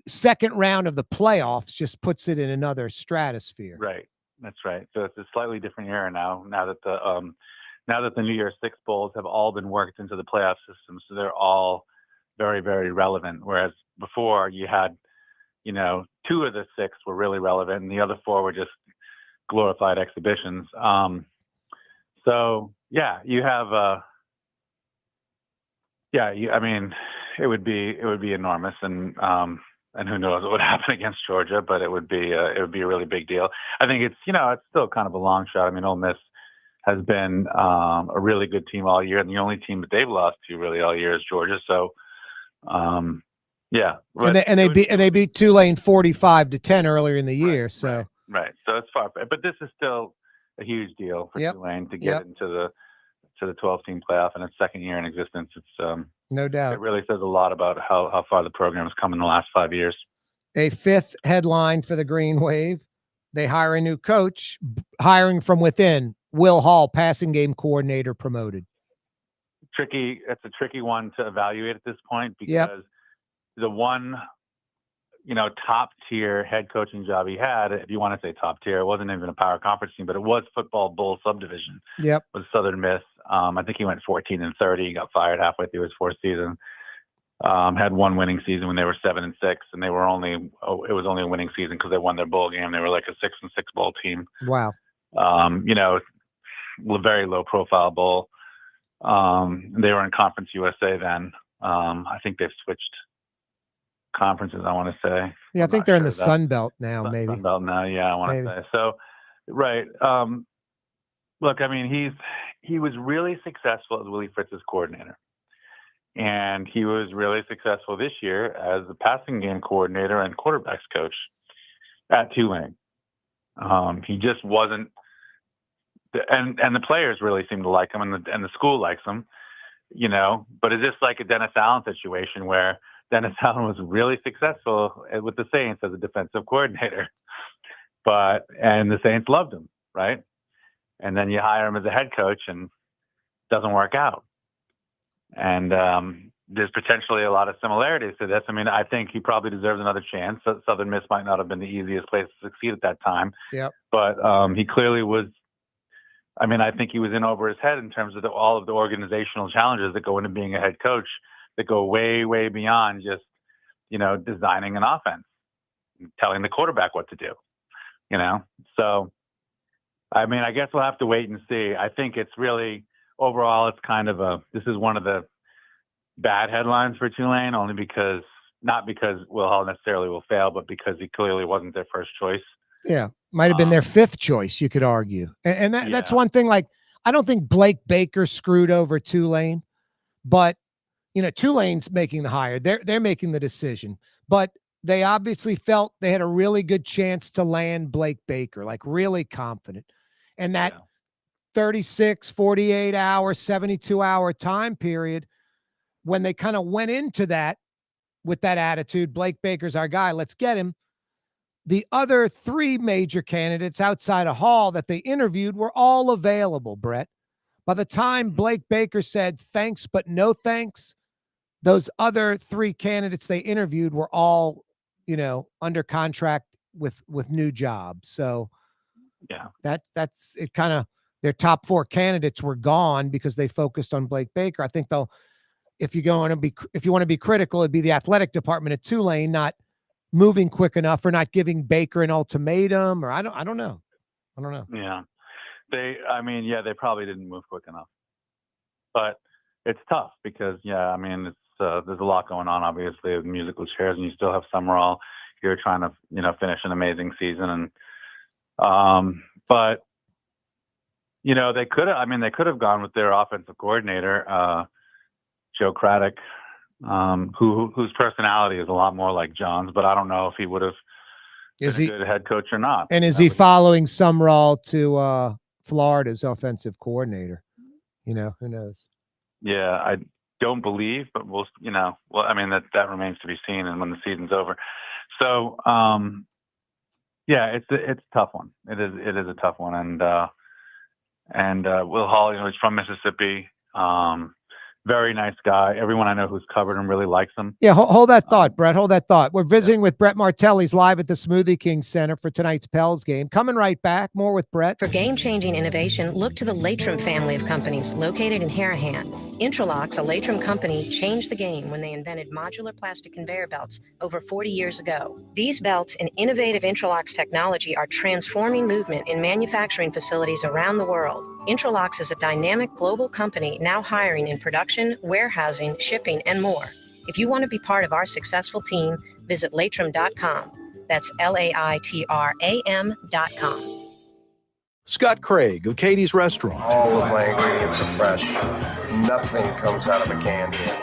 second round of the playoffs just puts it in another stratosphere. Right. That's right. So it's a slightly different era now. Now that the New Year's Six bowls have all been worked into the playoff system, so they're all very, very relevant. Whereas before you had, 2 of the 6 were really relevant, and the other 4 were just glorified exhibitions. So yeah, you have I mean, it would be enormous, and who knows what would happen against Georgia, but it would be a really big deal. I think it's it's still kind of a long shot. I mean, Ole Miss has been a really good team all year, and the only team that they've lost to really all year is Georgia. So yeah, And they beat Tulane 45-10 earlier in the year. So right. So it's far, but this is still a huge deal for Tulane to get into the 12-team playoff in its second year in existence. It's no doubt. It really says a lot about how far the program has come in the last 5 years. A 5th headline for the Green Wave: they hire a new coach, hiring from within. Will Hall, passing game coordinator, promoted. Tricky. It's a tricky one to evaluate at this point because the one, top tier head coaching job he had, if you want to say top tier, it wasn't even a power conference team, but it was football bowl subdivision. Yep. With Southern Miss. I think he went 14-30. He got fired halfway through his 4th season. Had one winning season when they were 7-6, and they were it was only a winning season because they won their bowl game. They were like a 6-6 bowl team. Wow. Very low profile bowl. They were in Conference USA then. I think they've switched conferences, I want to say. Yeah, I think they're in the Sun Belt now, maybe. Sun Belt now, yeah, I want to say. So, right. Look, I mean, he was really successful as Willie Fritz's coordinator. And he was really successful this year as the passing game coordinator and quarterbacks coach at Tulane. He just wasn't, and the players really seem to like him, and the school likes him, But is this like a Dennis Allen situation where Dennis Allen was really successful with the Saints as a defensive coordinator, and the Saints loved him, right? And then you hire him as a head coach, and it doesn't work out. And there's potentially a lot of similarities to this. I mean, I think he probably deserves another chance. Southern Miss might not have been the easiest place to succeed at that time. Yep. But he clearly was. I mean, I think he was in over his head in terms of all of the organizational challenges that go into being a head coach that go way, way beyond just, designing an offense, telling the quarterback what to do, So, I mean, I guess we'll have to wait and see. I think it's really, overall, it's kind of this is one of the bad headlines for Tulane, not because Will Hall necessarily will fail, but because he clearly wasn't their first choice. Yeah. Might have been their 5th choice, you could argue. And that's one thing, like, I don't think Blake Baker screwed over Tulane, but, Tulane's making the hire. They're making the decision. But they obviously felt they had a really good chance to land Blake Baker, like really confident. And that 36, 48 hour, 72 hour time period, when they kind of went into that with that attitude, Blake Baker's our guy, let's get him. The other 3 major candidates outside of Hall that they interviewed were all available, Brett. By the time Blake Baker said thanks, but no thanks, those other 3 candidates they interviewed were all, under contract with new jobs. So yeah, that's it. Kind of their top 4 candidates were gone because they focused on Blake Baker. I think if you want to be critical, it'd be the athletic department at Tulane not moving quick enough or not giving Baker an ultimatum, or I don't know. Yeah. They probably didn't move quick enough, but it's tough because, it's, there's a lot going on, obviously, with musical chairs, and you still have Summerall here trying to, finish an amazing season. And, but, they could have gone with their offensive coordinator, Joe Craddock, whose personality is a lot more like John's, but I don't know if he would have been a good head coach or not. And is he following Summerall to Florida's offensive coordinator? Who knows? Yeah, I don't believe, but that remains to be seen, and when the season's over. So, Yeah, it's a tough one. It is a tough one, and Will Hall, he's from Mississippi. Very nice guy. Everyone I know who's covered him really likes him. Yeah, hold that thought, Brett. Hold that thought. We're visiting with Brett Martelli's live at the Smoothie King Center for tonight's Pels game. Coming right back. More with Brett. For game-changing innovation, look to the Latrim family of companies located in Harahan. Intralocks, a Latrim company, changed the game when they invented modular plastic conveyor belts over 40 years ago. These belts and innovative Intralocks technology are transforming movement in manufacturing facilities around the world. Intralocks is a dynamic global company now hiring in production, warehousing, shipping, and more. If you want to be part of our successful team, visit Latrim.com. That's LAITRAM.com. Scott Craig of Katie's Restaurant. All of my ingredients are fresh. Nothing comes out of a can here.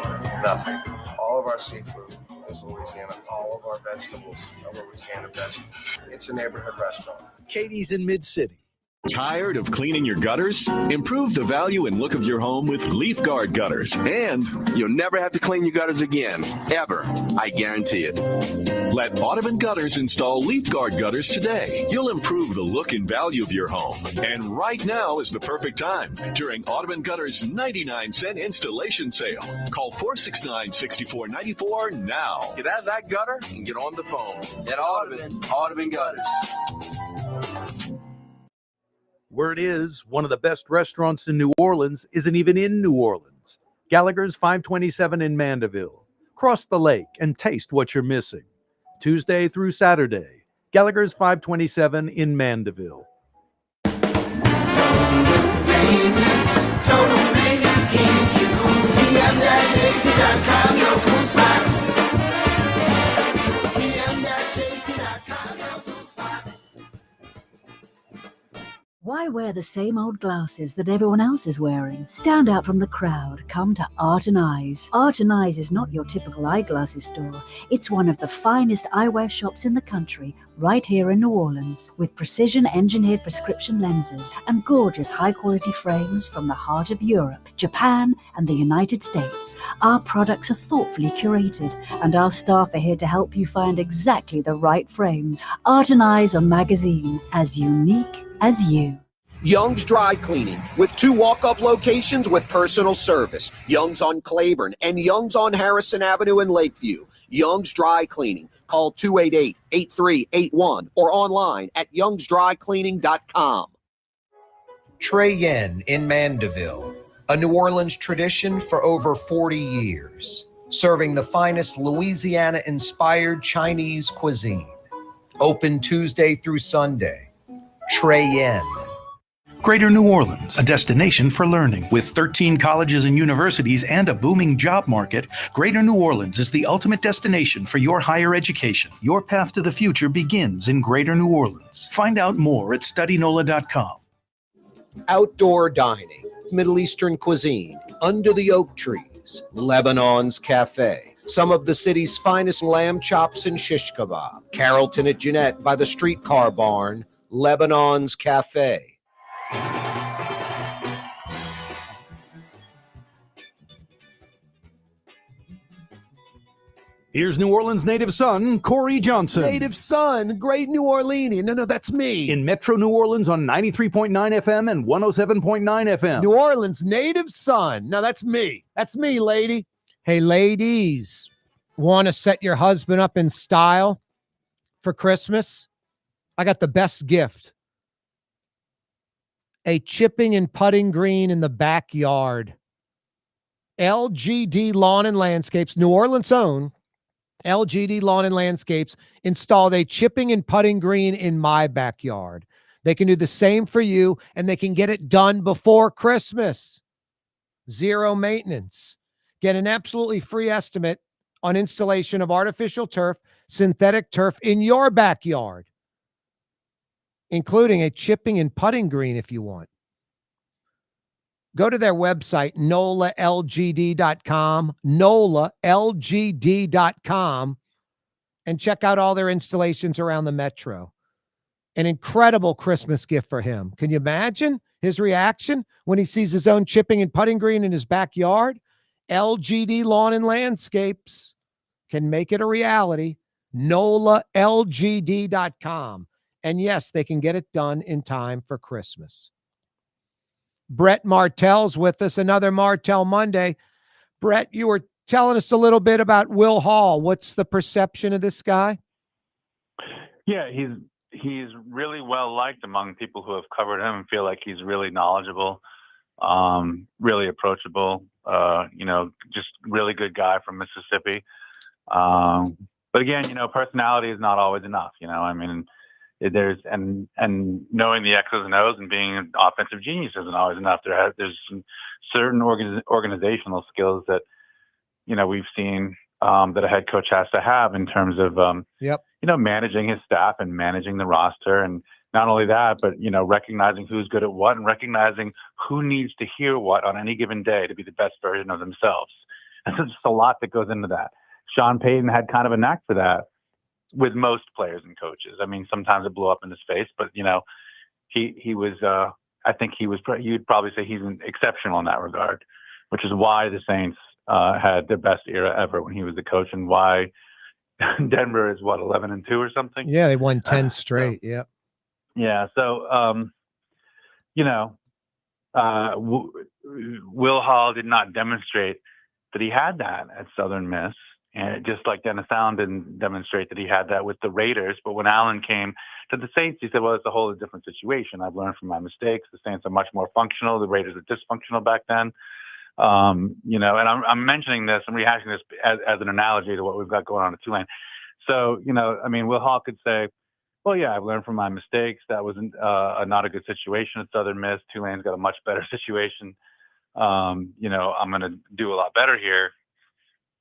Nothing. All of our seafood is Louisiana. All of our vegetables are Louisiana vegetables. It's a neighborhood restaurant. Katie's in Mid-City. Tired of cleaning your gutters? Improve the value and look of your home with Leaf Guard gutters. And you'll never have to clean your gutters again. Ever. I guarantee it. Let Audubon Gutters install Leaf Guard gutters today. You'll improve the look and value of your home. And right now is the perfect time during Audubon Gutters 99-cent installation sale. Call 469-6494 now. Get out of that gutter and get on the phone. At Audubon Gutters. Word is, one of the best restaurants in New Orleans isn't even in New Orleans. Gallagher's 527 in Mandeville. Cross the lake and taste what you're missing. Tuesday through Saturday. Gallagher's 527 in Mandeville. Total Maintenance keeps you cool. TM-AC.com, no cool spots. TM-AC.com, no cool spots. Why wear the same old glasses that everyone else is wearing? Stand out from the crowd. Come to Art and Eyes. Art and Eyes is not your typical eyeglasses store. It's one of the finest eyewear shops in the country, right here in New Orleans, with precision-engineered prescription lenses and gorgeous high-quality frames from the heart of Europe, Japan, and the United States. Our products are thoughtfully curated, and our staff are here to help you find exactly the right frames. Art and Eyes on Magazine, as unique as you. Young's Dry Cleaning, with 2 walk-up locations with personal service. Young's on Claiborne and Young's on Harrison Avenue in Lakeview. Young's Dry Cleaning. Call 288-8381 or online at youngsdrycleaning.com. Trey Yen in Mandeville, a New Orleans tradition for over 40 years, serving the finest Louisiana-inspired Chinese cuisine. Open Tuesday through Sunday. Trey Yen. Greater New Orleans, a destination for learning. With 13 colleges and universities and a booming job market, Greater New Orleans is the ultimate destination for your higher education. Your path to the future begins in Greater New Orleans. Find out more at studynola.com. Outdoor dining, Middle Eastern cuisine, under the oak trees, Lebanon's Cafe. Some of the city's finest lamb chops and shish kebab. Carrollton at Jeanette by the streetcar barn, Lebanon's Cafe. Here's New Orleans native son, Corey Johnson. Native son, great New Orleanian. No, that's me. In Metro New Orleans on 93.9 FM and 107.9 FM. New Orleans native son. No, that's me. That's me, lady. Hey, ladies, want to set your husband up in style for Christmas? I got the best gift. A chipping and putting green in the backyard. LGD Lawn and Landscapes, New Orleans' own LGD Lawn and Landscapes, installed a chipping and putting green in my backyard. They can do the same for you, and they can get it done before Christmas. Zero maintenance. Get an absolutely free estimate on installation of artificial turf, synthetic turf in your backyard, including a chipping and putting green if you want. Go to their website, nolalgd.com, nolalgd.com, and check out all their installations around the metro. An incredible Christmas gift for him. Can you imagine his reaction when he sees his own chipping and putting green in his backyard? LGD Lawn and Landscapes can make it a reality. nolalgd.com. And yes, they can get it done in time for Christmas. Brett Martell's with us, another Martell Monday. Brett, you were telling us a little bit about Will Hall. What's the perception of this guy? Yeah, he's really well liked among people who have covered him and feel like he's really knowledgeable, really approachable. Just really good guy from Mississippi. But again, personality is not always enough. I mean, there's and knowing the X's and O's and being an offensive genius isn't always enough. There's some certain organizational skills that we've seen that a head coach has to have in terms of managing his staff and managing the roster, and not only that, but recognizing who's good at what and recognizing who needs to hear what on any given day to be the best version of themselves. And there's just a lot that goes into that. Sean Payton had kind of a knack for that with most players and coaches. I mean, sometimes it blew up in his face, but he was. I think you'd probably say he's exceptional in that regard, which is why the Saints had their best era ever when he was the coach, and why Denver is 11-2 or something. Yeah, they won 10 straight. Yeah. Yeah. So, Will Hall did not demonstrate that he had that at Southern Miss. And just like Dennis Allen didn't demonstrate that he had that with the Raiders. But when Allen came to the Saints, he said, well, it's a whole different situation. I've learned from my mistakes. The Saints are much more functional. The Raiders are dysfunctional back then. And I'm mentioning this, I'm rehashing this as an analogy to what we've got going on at Tulane. So, Will Hall could say, well, yeah, I've learned from my mistakes. That wasn't not a good situation at Southern Miss. Tulane's got a much better situation. I'm going to do a lot better here.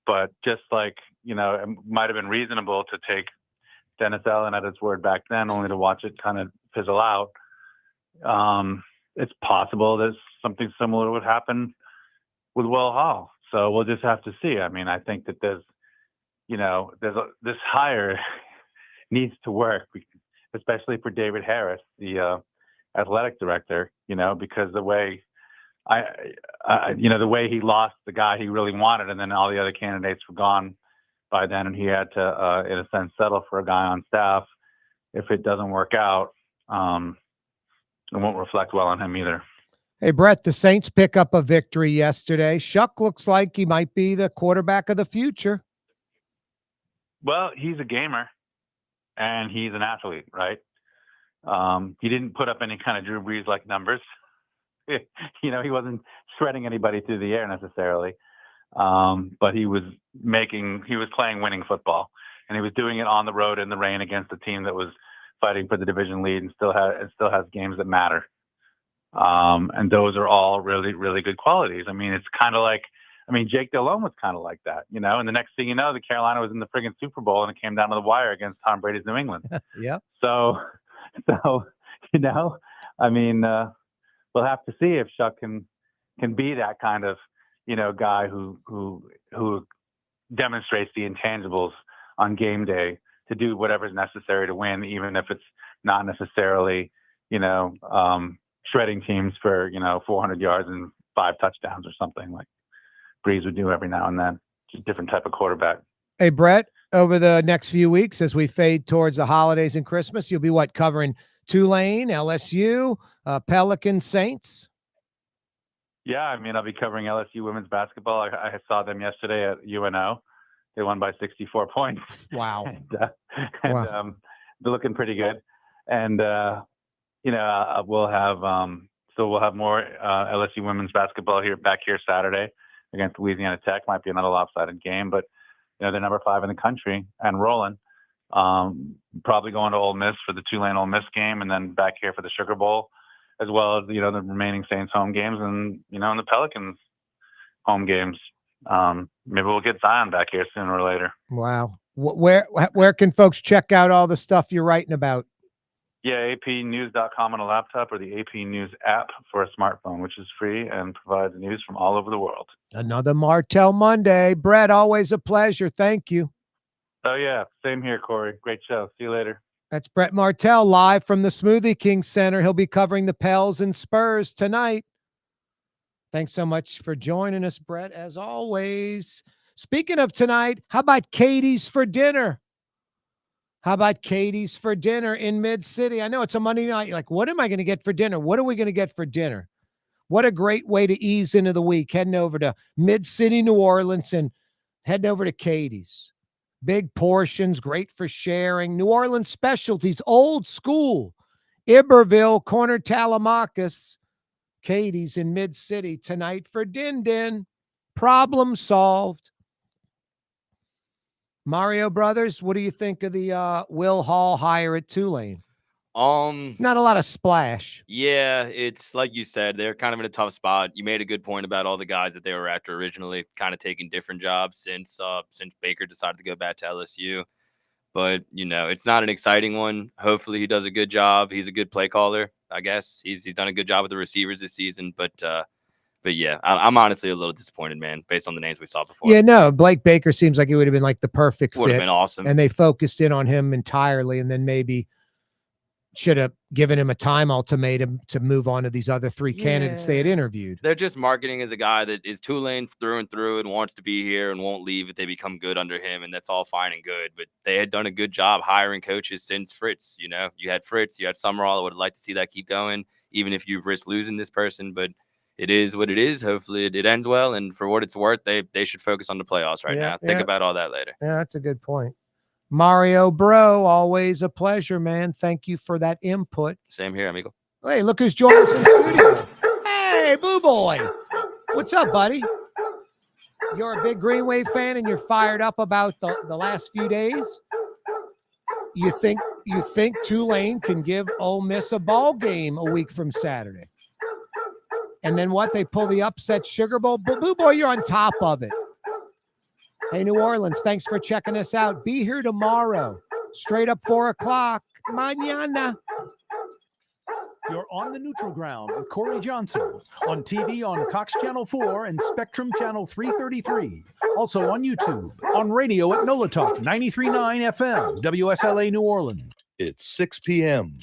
But just like, it might have been reasonable to take Dennis Allen at his word back then, only to watch it kind of fizzle out. It's possible that something similar would happen with Will Hall. So we'll just have to see. I mean, I think that this hire needs to work, especially for David Harris, the athletic director, because the way the way he lost the guy he really wanted, and then all the other candidates were gone by then, and he had to, in a sense, settle for a guy on staff. If it doesn't work out, it won't reflect well on him either. Hey, Brett, the Saints pick up a victory yesterday. Shuck looks like he might be the quarterback of the future. Well, he's a gamer, and he's an athlete, right? He didn't put up any kind of Drew Brees-like numbers. He wasn't shredding anybody through the air necessarily, but he was playing winning football, and he was doing it on the road in the rain against a team that was fighting for the division lead and still has games that matter. And those are all really, really good qualities. I mean, it's kind of like, Jake Delhomme was kind of like that, and the next thing you know, the Carolina was in the friggin' Super Bowl, and it came down to the wire against Tom Brady's New England. Yeah. So, we'll have to see if Shuck can be that kind of, guy who demonstrates the intangibles on game day to do whatever's necessary to win, even if it's not necessarily, shredding teams for, 400 yards and 5 touchdowns or something like Breeze would do every now and then. Just a different type of quarterback. Hey, Brett, over the next few weeks, as we fade towards the holidays and Christmas, you'll be covering Tulane, LSU, Pelican, Saints? Yeah, I'll be covering LSU women's basketball. I saw them yesterday at UNO. They won by 64 points. Wow. They're looking pretty good. And, we'll have more LSU women's basketball back here Saturday against Louisiana Tech. Might be another lopsided game, but, they're number 5 in the country and rolling. Probably going to Ole Miss for the Tulane Ole Miss game, and then back here for the Sugar Bowl, as well as the remaining Saints home games and and the Pelicans home games. Maybe we'll get Zion back here sooner or later. Wow. Where can folks check out all the stuff you're writing about? Yeah, apnews.com on a laptop, or the AP News app for a smartphone, which is free and provides news from all over the world. Another Martell Monday. Brett, always a pleasure. Thank you. Oh, yeah. Same here, Corey. Great show. See you later. That's Brett Martell live from the Smoothie King Center. He'll be covering the Pels and Spurs tonight. Thanks so much for joining us, Brett, as always. Speaking of tonight, how about Katie's for dinner? How about Katie's for dinner in Mid-City? I know it's a Monday night. You're like, what am I going to get for dinner? What are we going to get for dinner? What a great way to ease into the week, heading over to Mid-City, New Orleans, and heading over to Katie's. Big portions, great for sharing. New Orleans specialties, old school. Iberville, Corner Tallahassee, Katie's in Mid-City tonight for Din Din. Problem solved. Mario Brothers, what do you think of the Will Hall hire at Tulane? Not a lot of splash. Yeah, it's like you said, they're kind of in a tough spot. You made a good point about all the guys that they were after originally, kind of taking different jobs since Baker decided to go back to LSU. But it's not an exciting one. Hopefully, he does a good job. He's a good play caller, I guess. He's done a good job with the receivers this season. But yeah, I'm honestly a little disappointed, man, based on the names we saw before. Yeah, no, Blake Baker seems like he would have been like the perfect fit. Would have been awesome. And they focused in on him entirely, and then maybe should have given him a time ultimatum to move on to these other three candidates they had interviewed. They're just marketing as a guy that is Tulane through and through and wants to be here and won't leave if they become good under him, and that's all fine and good. But they had done a good job hiring coaches since Fritz. You had Fritz, you had Summerall. I would like to see that keep going, even if you risk losing this person. But it is what it is. Hopefully it ends well, and for what it's worth, they should focus on the playoffs right now. Think about all that later. Yeah, that's a good point. Mario Bro, always a pleasure, man. Thank you for that input. Same here, amigo. Hey, look who's joined us in studio. Hey, Boo Boy. What's up, buddy? You're a big Green Wave fan and you're fired up about the last few days? You think Tulane can give Ole Miss a ball game a week from Saturday? And then what? They pull the upset Sugarbowl? Boo Boy, you're on top of it. Hey, New Orleans, thanks for checking us out. Be here tomorrow, straight up 4 o'clock. Mañana. You're on the neutral ground with Corey Johnson on TV on Cox Channel 4 and Spectrum Channel 333. Also on YouTube, on radio at NOLA Talk 93.9 FM, WSLA New Orleans. It's 6 p.m.